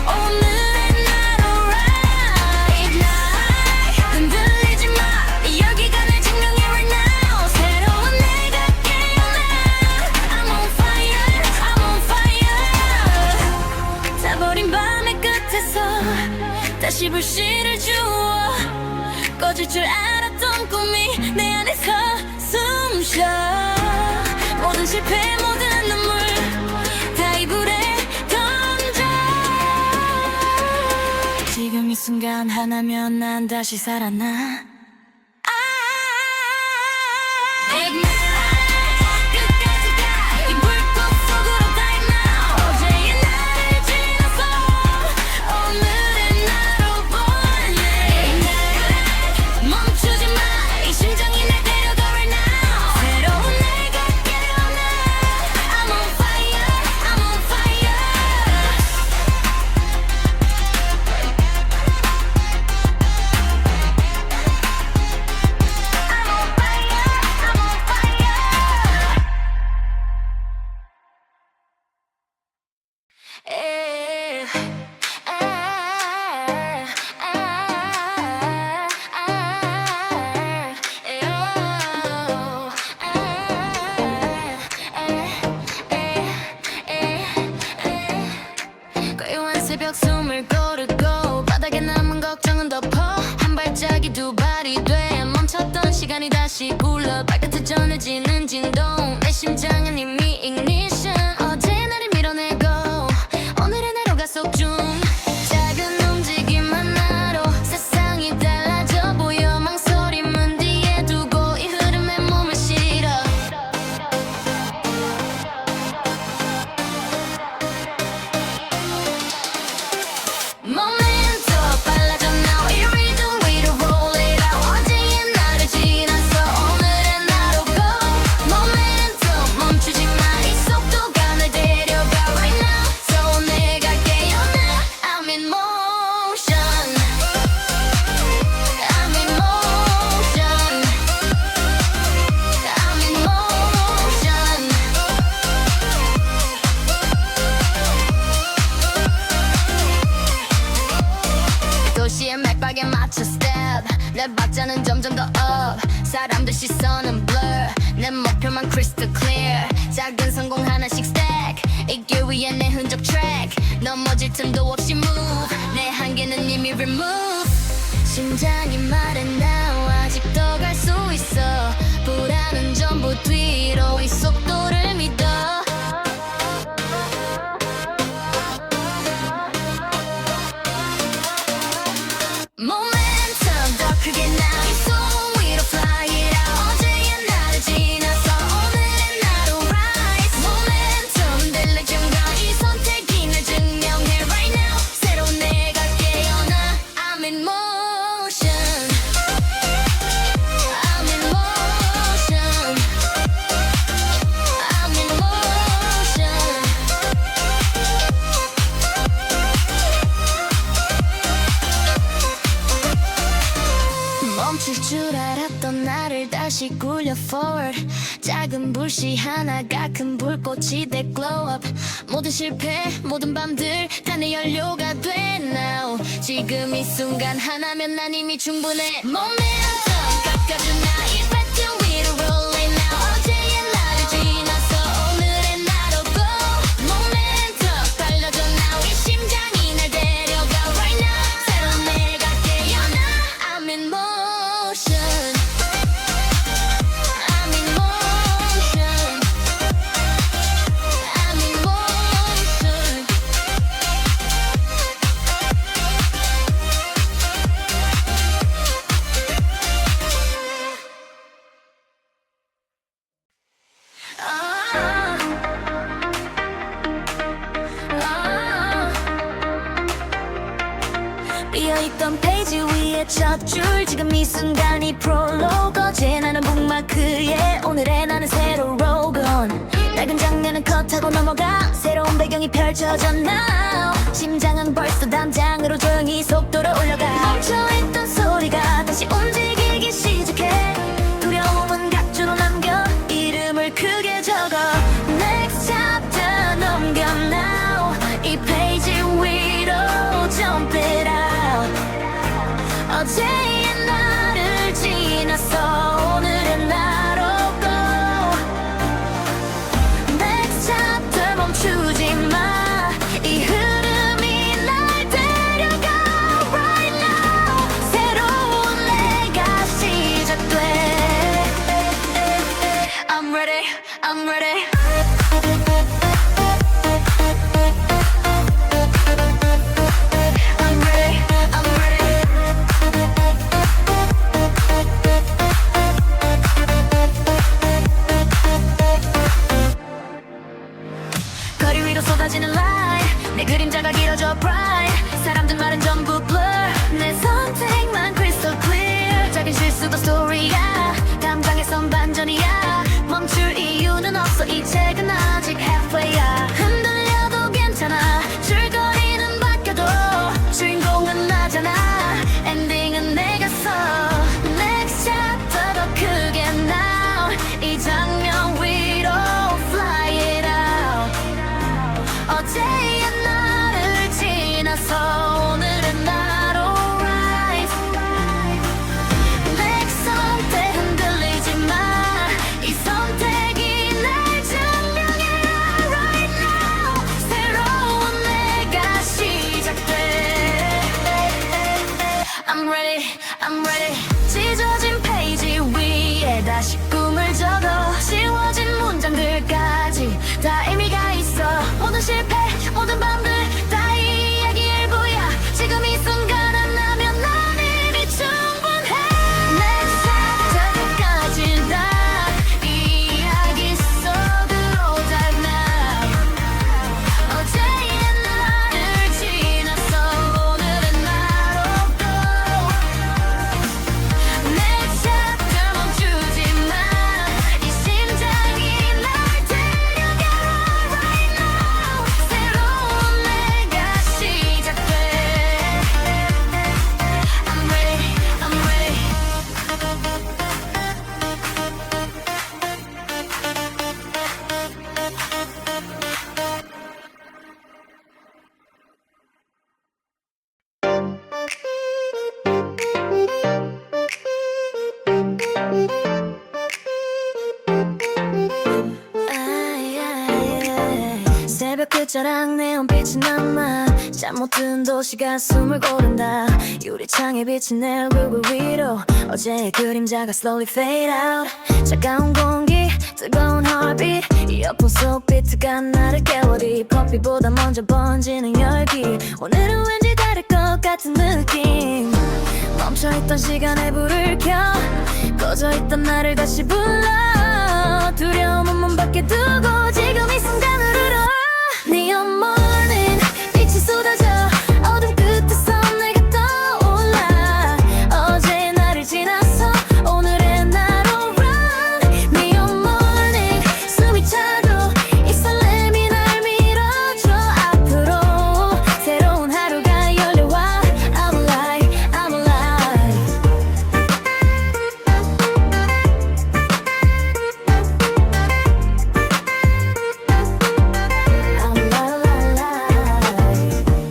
오늘의 나로 ride Ignite 흔들리지 마 멈출 줄 알았던 꿈이 내 안에서 숨쉬어 모든 실패 모든 눈물 다 이불에 던져 지금 이 순간 하나면 난 다시 살아나 끝까지 가 이 불꽃 속으로 dive now 어제의 나를 지나서 오늘의 나로 보내 멈추지 마 이 심장이 날 데려가 right now 새로운 내가 깨어나 I'm on fire I'm on fire I'm on fire I'm on fire 고요한 새벽 숨을 고르고 바닥에 남은 걱정은 덮어 한 발짝이 두 발이 돼 멈췄던 시간이 다시 굴러 발끝에 전해지는 진동 내 심장은 이미 ignition 어제 나를 밀어내고 오늘의 나로 가속 중 작은 움직임 하나로 세상이 달라져 보여 망설임은 뒤에 두고 이 흐름에 몸을 실어 Momento 빨라져 now 이 rhythm 위로 roll it out 어제의 나를 지나서 오늘의 나로 go Momentum 멈추지 마 이 속도가 날 데려가 right now so 내가 깨어나 I'm in motion I'm in motion I'm in motion 도시의 맥박에 맞춰 step 내 박자는 점점 더 up 사람들 시선은 blur 내 목표만 crystal clear 작은 성공 하나씩 stack 있기 위해 내 흔적 track 넘어질 틈도 없이 move 내 한계는 이미 remove 심장이 말해 now 아직도 갈 수 있어 불안은 전부 뒤로 이 속도를 믿어 Momentum 더 크게 now 이 소음 위로 fly it out 어제의 나를 지나서 오늘의 나로 rise Momentum 들릴 증거 이 선택이 날 증명해 right now 새로운 내가 깨어나 I'm in motion I'm in motion I'm in motion 멈출 줄 알았던 나를 다시 굴려 forward 작은 불씨 하나가 큰 불꽃이 돼 glow up 모든 실패 모든 밤들 다 내 연료가 돼 now 지금 이 순간 하나면 난 이미 충분해 Momentum 깎아주나 이 배트 위로 roll it now 어제의 나를 지나서 오늘의 나로 go Momentum 달려줘 now 이 심장이 날 데려가 right now 새로운 내가 깨어나 I'm in motion I'm in motion I'm in motion 비어있던 페이지 위에 첫 줄 지금 이 순간이 프롤로그 어제 나는 북마크에 오늘의 나는 새로 rogue on 낡은 장면은 컷하고 넘어가 새로운 배경이 펼쳐져 now 심장은 벌써 담장으로 조용히 속도를 올려가 멈춰있던 소리가 다시 움직이기 시작해 두려움은 각주로 남겨 이름을 크게 적어 Next chapter 넘겨 now 이 페이지 위로 jump it out 어제의 나를 지나서 오늘의 나로 go Next chapter 멈추지 마 이 흐름이 날 데려가 right now 새로운 내가 I'm ready. I'm ready. I'm ready. 거리 위로 쏟아지는 light 내 그림자가 길어져 bright 사람들 말은 전부 blur 내 선택만 crystal clear 작은 실수도 스토리야 감정의 선반전이야 멈출 이유는 없어 이 책은 아직 halfway야 흔들려도 괜찮아 줄거리는 바뀌어도 주인공은 나잖아 엔딩은 내가 써 Next chapter 더 크게 now 이 장면 위로 fly it out 어제의 나를 지나서 오늘의 나로 rise 내 선택 흔들리지 마이 선택이 날 증명해 right now 새로운 내가 시작돼 I'm ready, I'm ready 찢어진 페이지 위에 다시 꿈을 적어 지워진 문장들까지 다 의미가 있어 모든 실패 모든 밤들 다 이야기의 일부야 지금 이 순간 하나면 난 이미 충분해 Next chapter까지 다 이야기 속으로 dive now 어제의 나를 지나서 오늘의 나로 go Next chapter 멈추지 마이 심장이 날 데려가 right now 새로운 내가 시작돼 I'm ready, I'm ready 새벽 끝자락 네온빛이 남아 잠 못 든 도시가 숨을 고른다 유리창에 비친 내 얼굴 위로 어제의 그림자가 slowly fade out 차가운 공기 뜨거운 heartbeat 이어폰 속 비트가 나를 깨워 딥 커피보다 먼저 번지는 열기 오늘은 왠지 다를 것 같은 느낌 멈춰있던 시간에 불을 켜 꺼져있던 나를 다시 불러 두려움은 문 밖에 두고 지금 이 순간을 울어 Neon morning 빛이 쏟아져 어둠 끝에서 내가 떠올라 어제의 나를 지나서 오늘의 나로 run Neon morning 숨이 차도 이 설렘이 날 밀어줘 앞으로 새로운 하루가 열려와 I'm alive, I'm alive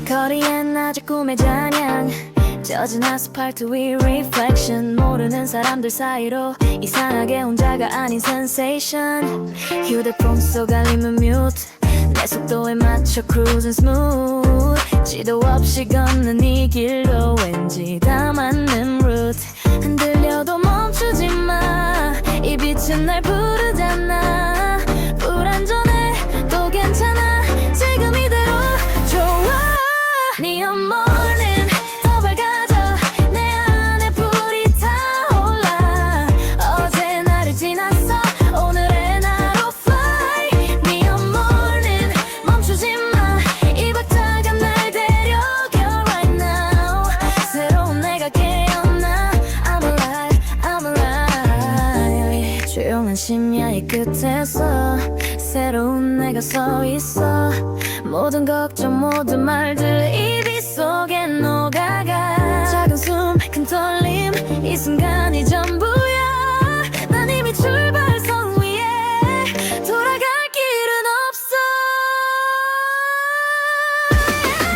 거리엔 아직 꿈의 잔향 젖은 아스팔트 위 reflection 모르는 사람들 사이로 이상하게 혼자가 아닌 sensation 휴대폰 속 알림은 mute 내 속도에 맞춰 cruising smooth 지도 없이 걷는 이 길도 왠지 다 맞는 route 흔들려도 멈추지 마이 빛은 날 부르잖아 불안전해 또 괜찮아 지금 이대로 좋아 Neon morning 더 밝아져 내 안에 불이 타올라 어제 나를 지나서 오늘의 나로 fly Neon morning 멈추지 마이 박자가 날 데려가 right now 새로운 내가 깨어나 I'm alive, I'm alive 조용한 심야의 끝에서 새로운 내가 서 있어 모든 걱정 모든 말들 입이 속에 녹아가 작은 숨 큰 떨림 이 순간이 전부야 난 이미 출발선 위에 돌아갈 길은 없어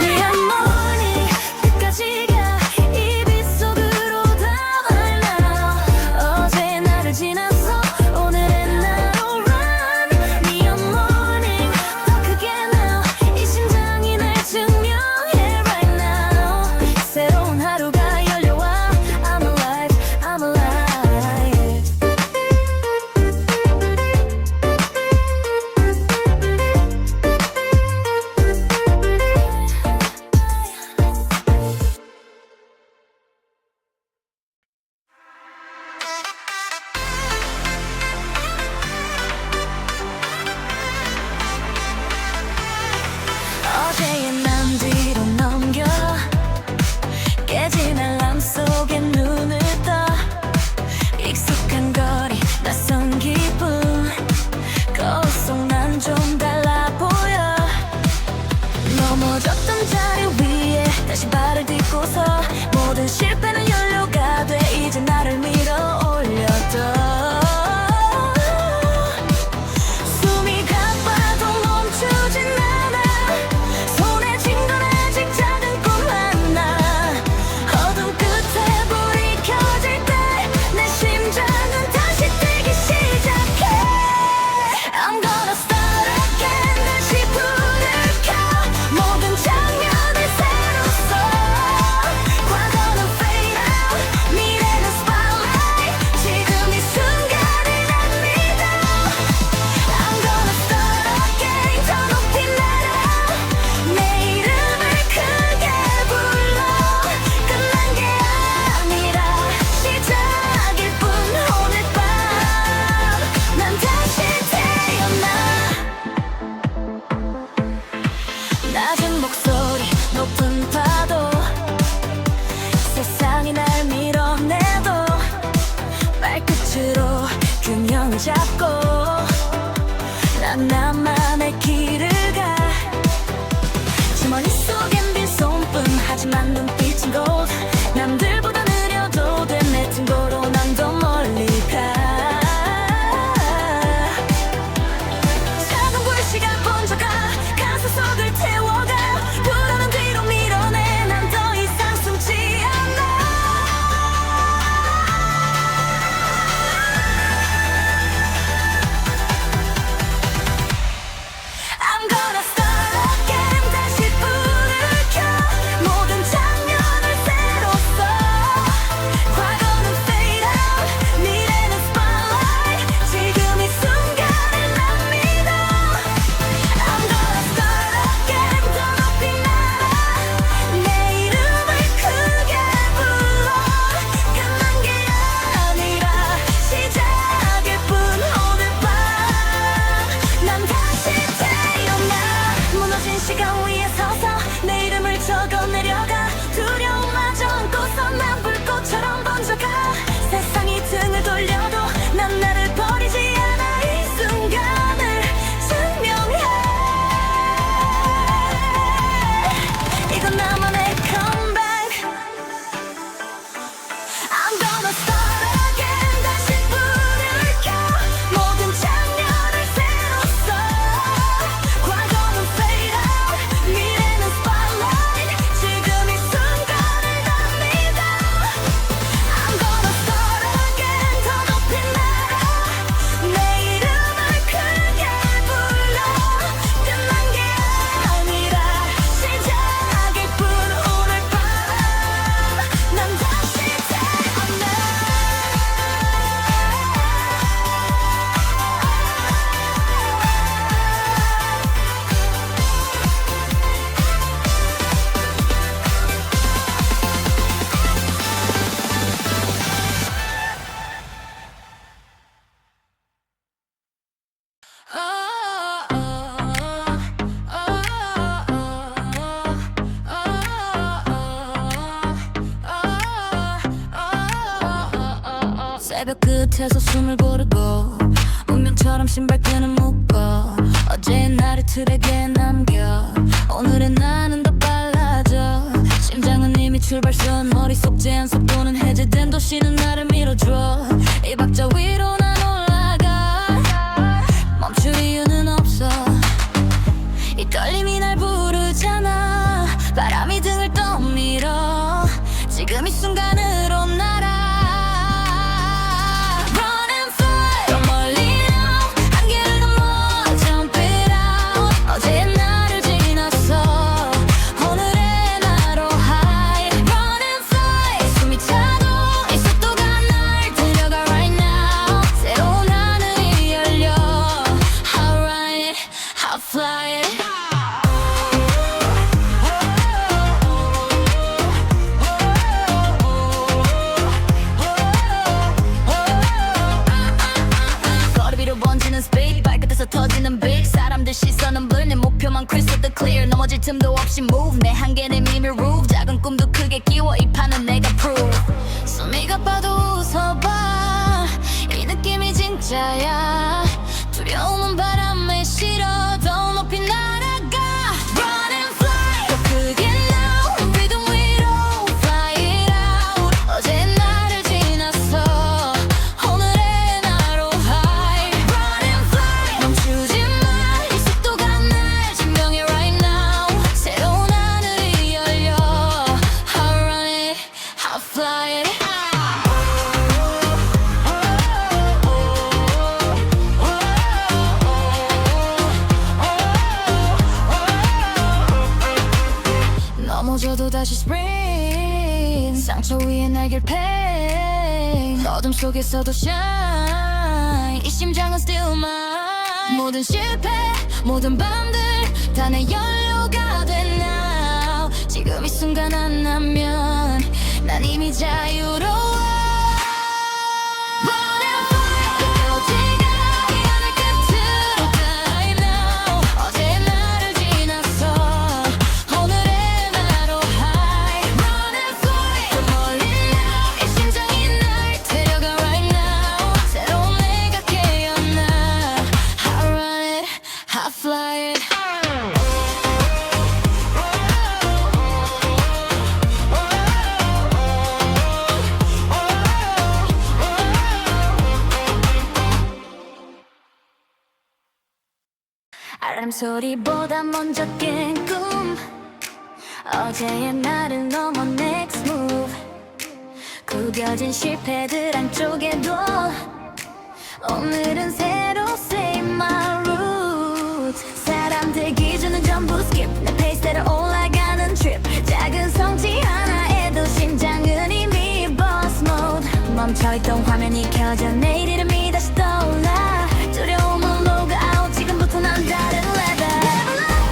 Neon morning 끝까지 가 이 빛 속으로 담아 now 어제의 나를 지나서 오늘의 나로 run Neon morning 더 크게 now 이 심장이 날 증명해 right now 새로운 하루가 열려와 I'm alive, I'm alive 잡고 난 나만의 길을 가. 주머니 속엔 빈손뿐 하지만 눈빛은 곧 남들보다 느려도 돼. 내 등도로 난 더 멀리 가. 작은 불씨가 번져가 가슴 속을 태워가. 불안은 뒤로 밀어내. 난 더 이상 숨지 않아. I'm gonna start again. 다시 불을 켜. 모든 장면을 새로 써. 과거는 fade out. 미래는 spotlight. 지금 이 순간을 난 믿어. I'm gonna start again. 더 높이 날아. 내 이름을 크게 불러. 끝난 게 아니라 시작일 뿐. 오늘 밤 난 다시 태어나. 무너진 시간 위에 서서 내 이름을 적어 내려가. 두려움마저 안고서 난 불꽃처럼 번져가. 세상이 등을 돌려도 난 나를 버리지 않아. 이 순간을 증명해. 이건 나만의 comeback. I'm gonna start again. 다시 불을 켜. 모든 장면을 새로 써. 과거는 fade out. 미래는 spotlight. 지금 이 순간을 난 믿어. I'm gonna start again. 더 높이 날아. 내 이름을 크게 불러. 끝난 게 아니라 시작일 뿐. 오늘 밤 난 다시 태어나. 새벽 끝에서 숨을 고르고 운명처럼 신발끈을 묶어 어제의 나를 트랙에 남겨. 오늘의 나는 더 빨라져. 심장은 이미 출발선. 머릿속 제한 속도는 해제된. 도시는 나를 밀어줘. 이 박자 위로 난 올라가. 멈출 이유는 없어. 이 떨림이 날 부르잖아. 바람이 등을 떠밀어. 지금 이 순간으로 날아. Run and fly. 더 멀리 now. 한계를 넘어 jump it out. 어제의 나를 지났어. 오늘의 나로 high. Run and fly. 숨이 차도 이 속도가 날 데려가 right now. 새로운 하늘이 열려. I'll ride, I'll fly it. 거리 위로 번지는 speed. 발끝에서 터지는 beat. 사람들 시선은 blur. 내 목표만 crystal clear. 넘어질 틈도 없이 move. 내 한계는 이미 roof. 작은 꿈도 크게 끼워. 이 판은 내가 prove. 숨이 가빠도 웃어봐. 이 느낌이 진짜야. 두려움은 바람에 실어. 더 높이 날아가. Run and fly. 더 크게 now. rhythm 위로 fly it out. 어제의 나를 지났어. 오늘의 나로 high. Run and fly. 멈추지 마. 이 속도가 날 증명해 right now. 새로운 하늘이 열려. I'll run it, I'll fly it. 넘어져도 다시 spring. 상처 위에 날개를 팽. 어둠 속에서도 shine. 이 심장은 still mine. 모든 실패 모든 밤들 다 내 연료가 돼 now. 지금 이 순간 안 나면 난 이미 자유로워. Run and fly. 어디가 이 하늘 끝으로 가 right now. 어제의 나를 지났어. 오늘의 나로 high. Run and fly. 더 멀리 나. 이 심장이 날 데려가 right now. 새로운 내가 깨어나. 바람 소리보다 먼저 깬 꿈 어제의 나를 넘어 next move 구겨진 실패들 안쪽에도 오늘은 새로 say my route 사람들 기준은 전부 skip 내 페이스대로 올라가는 trip 작은 성취 하나에도 심장은 이미 boss mode 멈춰있던 화면이 켜져 내일 이름이 다시 떠올라 두려움은 log out 지금부터 난 다른 level Level up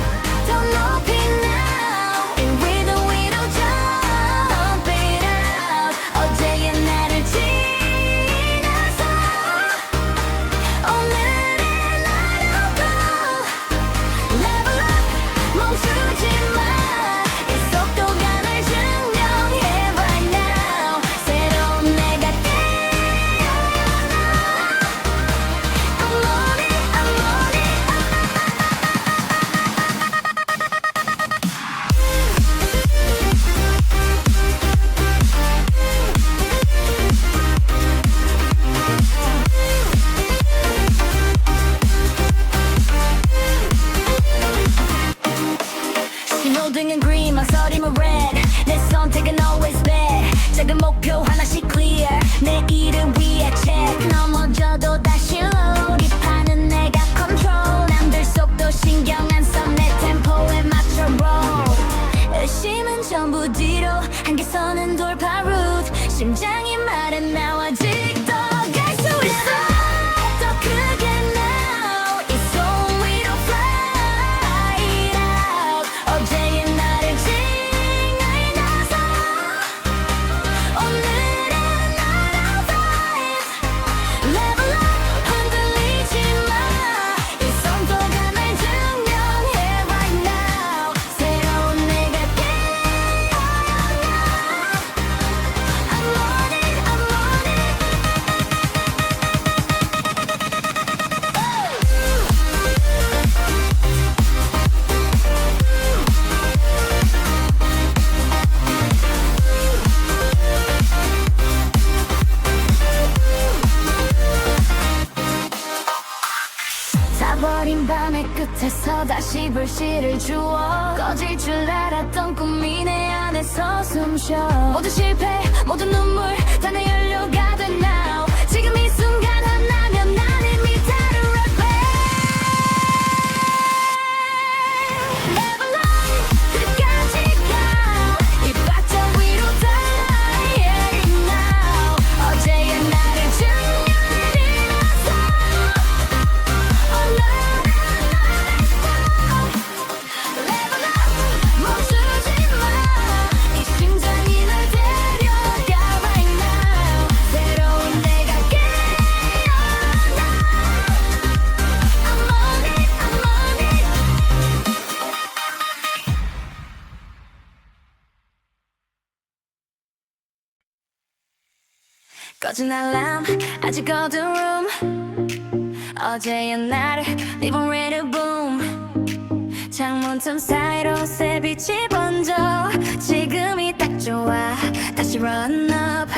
더 높이 now In rhythm we don't jump it out 어제의 나를 지나서 오늘의 나로 go Level up 멈추지 마이 속도감을 증명해 right now 새로운 내가 깨어나 I'm on it, I'm on it 신호등은 green, 망설임은 red 내 선택은 always bad 작은 목표 하나씩 clear 내일을 위해 check 넘어져도 다시 load 이 판은 내가 control 남들 속도 신경 안 써 내 템포에 맞춰 roll 의심은 전부 뒤로 한계선은 돌파 route 심장이 말해 now 아직도 갈 수 있어 더 크게 now 이 손 위로 fly it out 어제의 나를 지나서 오늘의 나로 vibe Level up 흔들리지 마이 손도감을 증명해 right now 새로운 내가 깨어나 I'm on it, I'm on it 타버린 밤의 끝에서 다시 불씨를 주워 꺼질 줄 알았던 꿈이 내 안에서 숨쉬어 모든 실패 모든 눈물 다 내 연료가 돼 now 지금 이 순간 하나면 난 이미 다른 rapper Level up 끝까지 가이 바탕 위로 die yeah, now 어제의 나를 증명해서 오늘의 나를 Level up 멈추지 마이 심장이 날 데려가 right now 새로운 내가 깨어나 I'm on it, I'm on it 꺼진 알람 아직 어두운 room 어제의 나를 leave on ready to boom 창문 틈 사이로 새빛이 번져 지금이 딱 좋아 다시 run up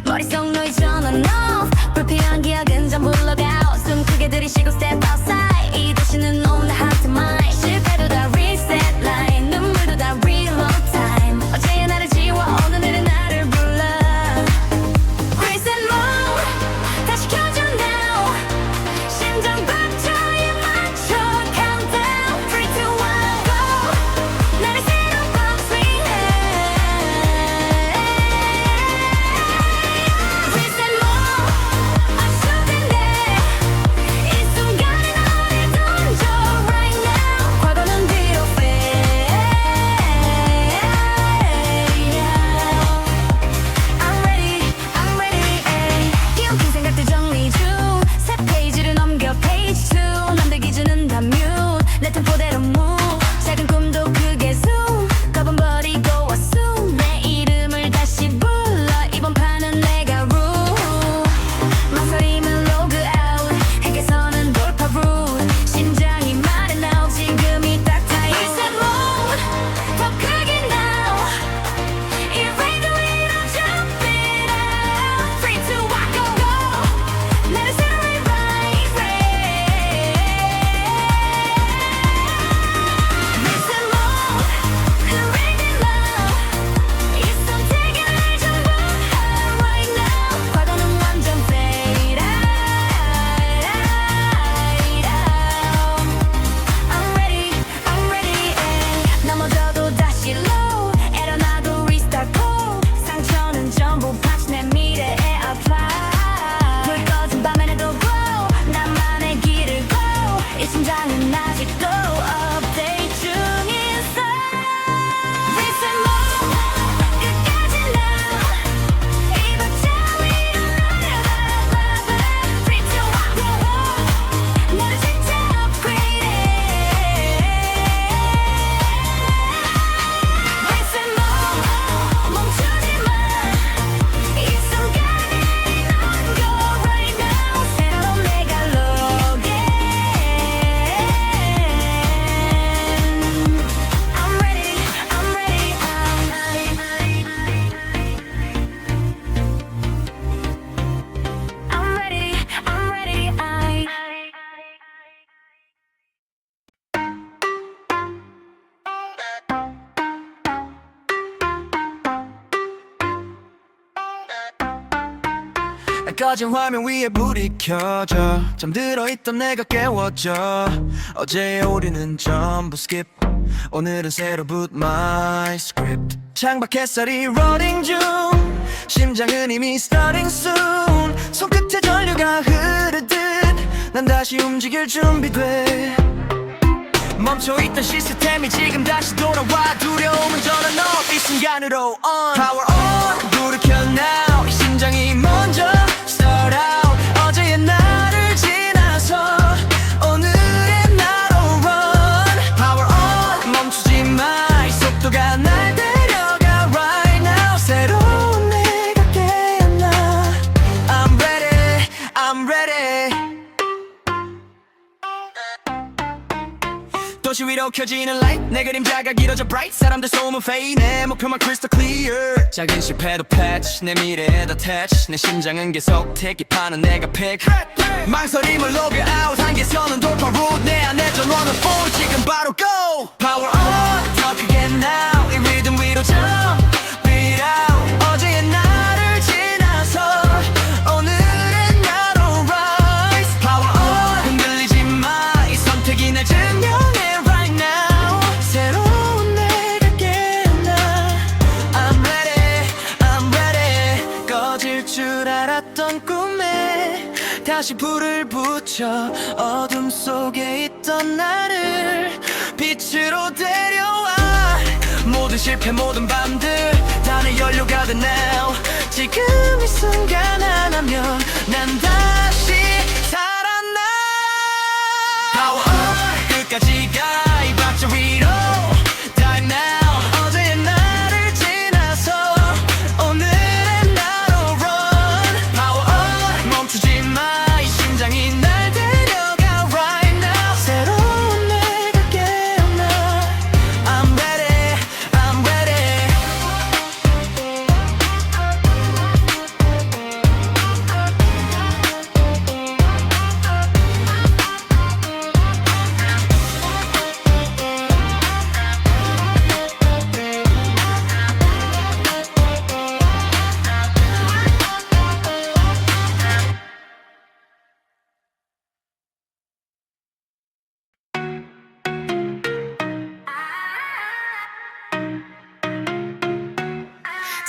머릿속 noise on and off 불필요한 기억은 전부 log out 숨 크게 들이쉬고 step outside 이 도시는 on the hot to mine 실패도 다 reset line 눈물도 다 reload time 어제의 나를 지워 오늘의 나를 불러 Reset mode 다시 켜줘 now 심장 박자에 맞춰 countdown 3, 2, 1, go 나를 새로운 밤스윙해 Reset mode I'm shooting there 꺼진 화면 위에 불이 켜져 잠들어 있던 내가 깨워져 어제의 오류는 전부 skip 오늘은 새로 put my script 창밖 햇살이 rolling 중 심장은 이미 starting soon 손끝에 전류가 흐르듯 난 다시 움직일 준비돼 멈춰있던 시스템이 지금 다시 돌아와 두려움은 전환 off 이 순간으로 on Power on 불을 켜 now 이 심장이 먼저 start out 어제의 나를 지나서 오늘의 나로 run Power on 멈추지 마 이 속도가 날 데려가 right now 새로운 내가 깨어나 I'm ready I'm ready 도시 위로 켜지는 light 내 그림자가 길어져 bright 사람들 소문 fade 내 목표만 crystal clear 작은 실패도 patch 내 미래에다 attach 내 심장은 계속 택입하는 내가 pick 망설임을 log out 한계선은 돌파 route 내 안에 전원은 full 지금 바로 go power on 더 크게 now 이 rhythm 위로 jump beat out 어제의 나를 지나서 오늘의 나로 rise power on 흔들리지 마 이 선택이 날 증명해 줄 알았던 꿈에 다시 불을 붙여 어둠 속에 있던 나를 빛으로 데려와 모든 실패 모든 밤들 다 내 연료가 돼 now 지금 이 순간 하나면 난 다시 살아나 Power on 끝까지 가 이 박자 위로 Dive now 어제의 나를 지나서 오늘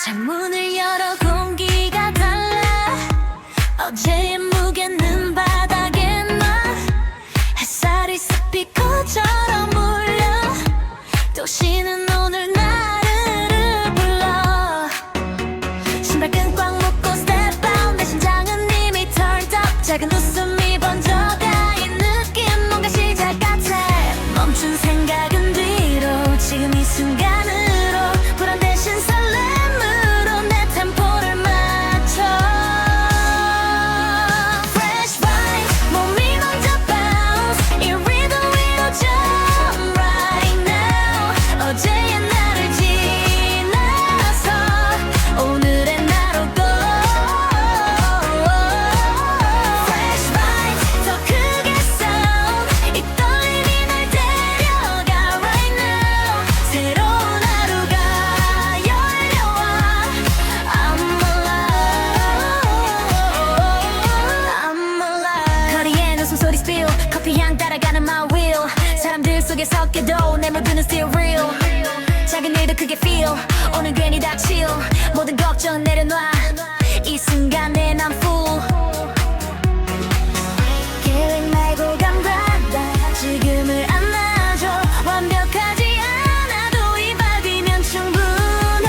창문을 열어 공기가 달라 어제의 무게는 바닥에 놔 햇살이 스피커처럼 울려 도시는 오늘 나를 불러 신발끈 꽉 묶고 step out 내 심장은 이미 turned up 작은 웃음이 번져가 이 느낌 뭔가 시작 같아 멈춘 생각은 뒤로 지금 이 순간으로 불안 대신 설렘 속에 섞여도 내 모두는 still real 작은 일도 크게 feel 오늘 괜히 다칠 모든 걱정 내려놔 이 순간에 난 full 계획 말고 감각다 지금을 안아줘 완벽하지 않아도 이 vibe이면 충분해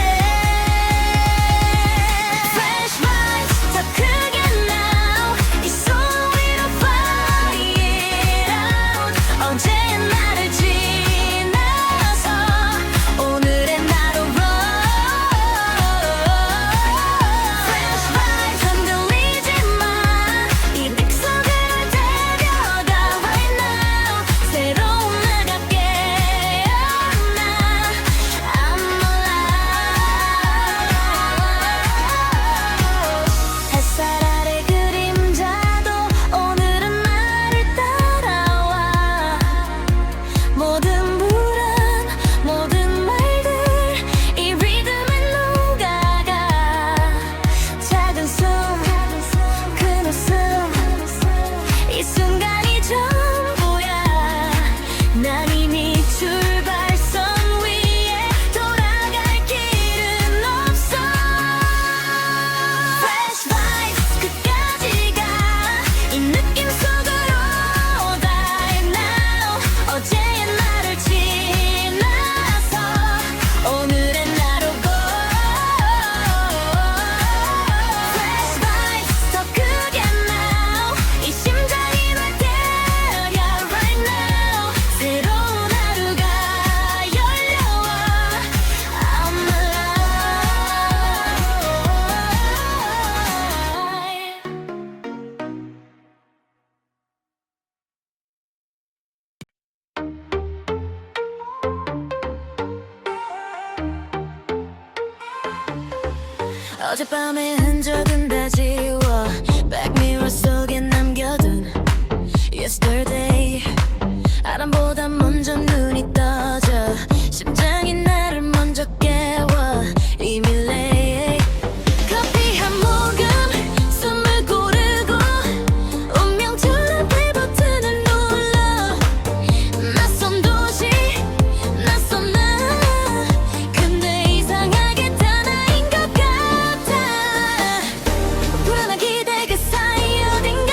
Flashlights 더 크게 now 이 손 위로 fly it out 어제의 나를 지나서 오늘의 나로 run Flashlights 흔들리지 어젯밤의 흔적은 다 지워 백미러 속에 남겨둔 Yesterday 아람보다 먼저 눈이 떠져 심장이 나를 먼저 깨워 이미 late 커피 한 모금 숨을 고르고 운명처럼 플레이버튼을 눌러 낯선 도시 낯선 나 근데 이상하게 다 나인 것 같아 불안한 기대 그 사이 어딘가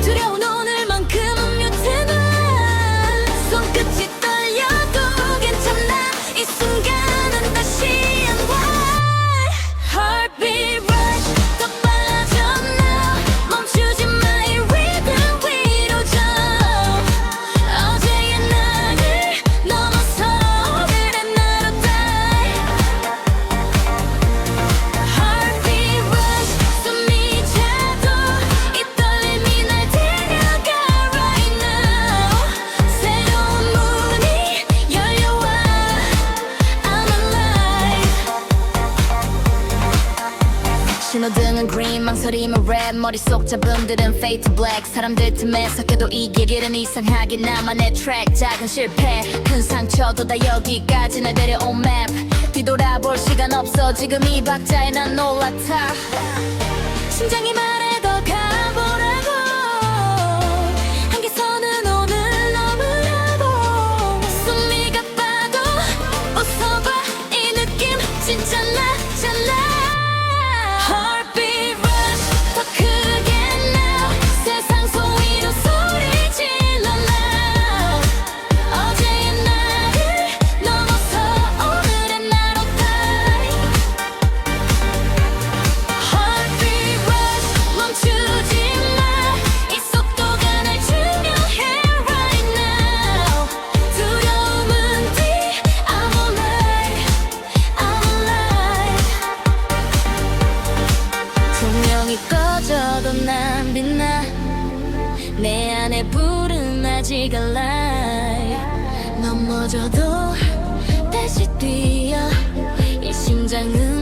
두려운 오늘만큼은 뮤트 놔 손끝이 떨려도 괜찮아 이 순간은 다시 한번 Heartbeat rush 더 빨라져 now 멈추지 마 이 rhythm 위로 져 어제의 나를 넘어서 오늘의 나로 die Heartbeat rush 숨이 차도 이 떨림이 날 데려가 right now 새로운 문이 열려와 I'm alive 신호등은 green 망설임은 red 머릿속 잡음들은 fade to black 사람들 틈에 섞여도 이게 길은 이상하게 나만의 track 작은 실패 큰 상처도 다 여기까지 날 데려온 map 뒤돌아볼 시간 없어 지금 이 박자에 난 올라타 심장이 말해 더 가보라고 한계선은 오늘 넘으라고 숨이 가빠도 웃어봐 이 느낌 진짜 나잖아 Heartbeat rush 더 크게 now 세상 소리로 소리 질러 now 어제의 나를 넘어서 오늘의 나로 die Heartbeat rush 멈추지 마 이 속도가 날 중요해 right now 두려움은 뒤 I'm alive I'm alive 조명이 꺼져도 난 빛나 내 안에 불은 아직 alive 넘어져도 다시 뛰어 이 심장은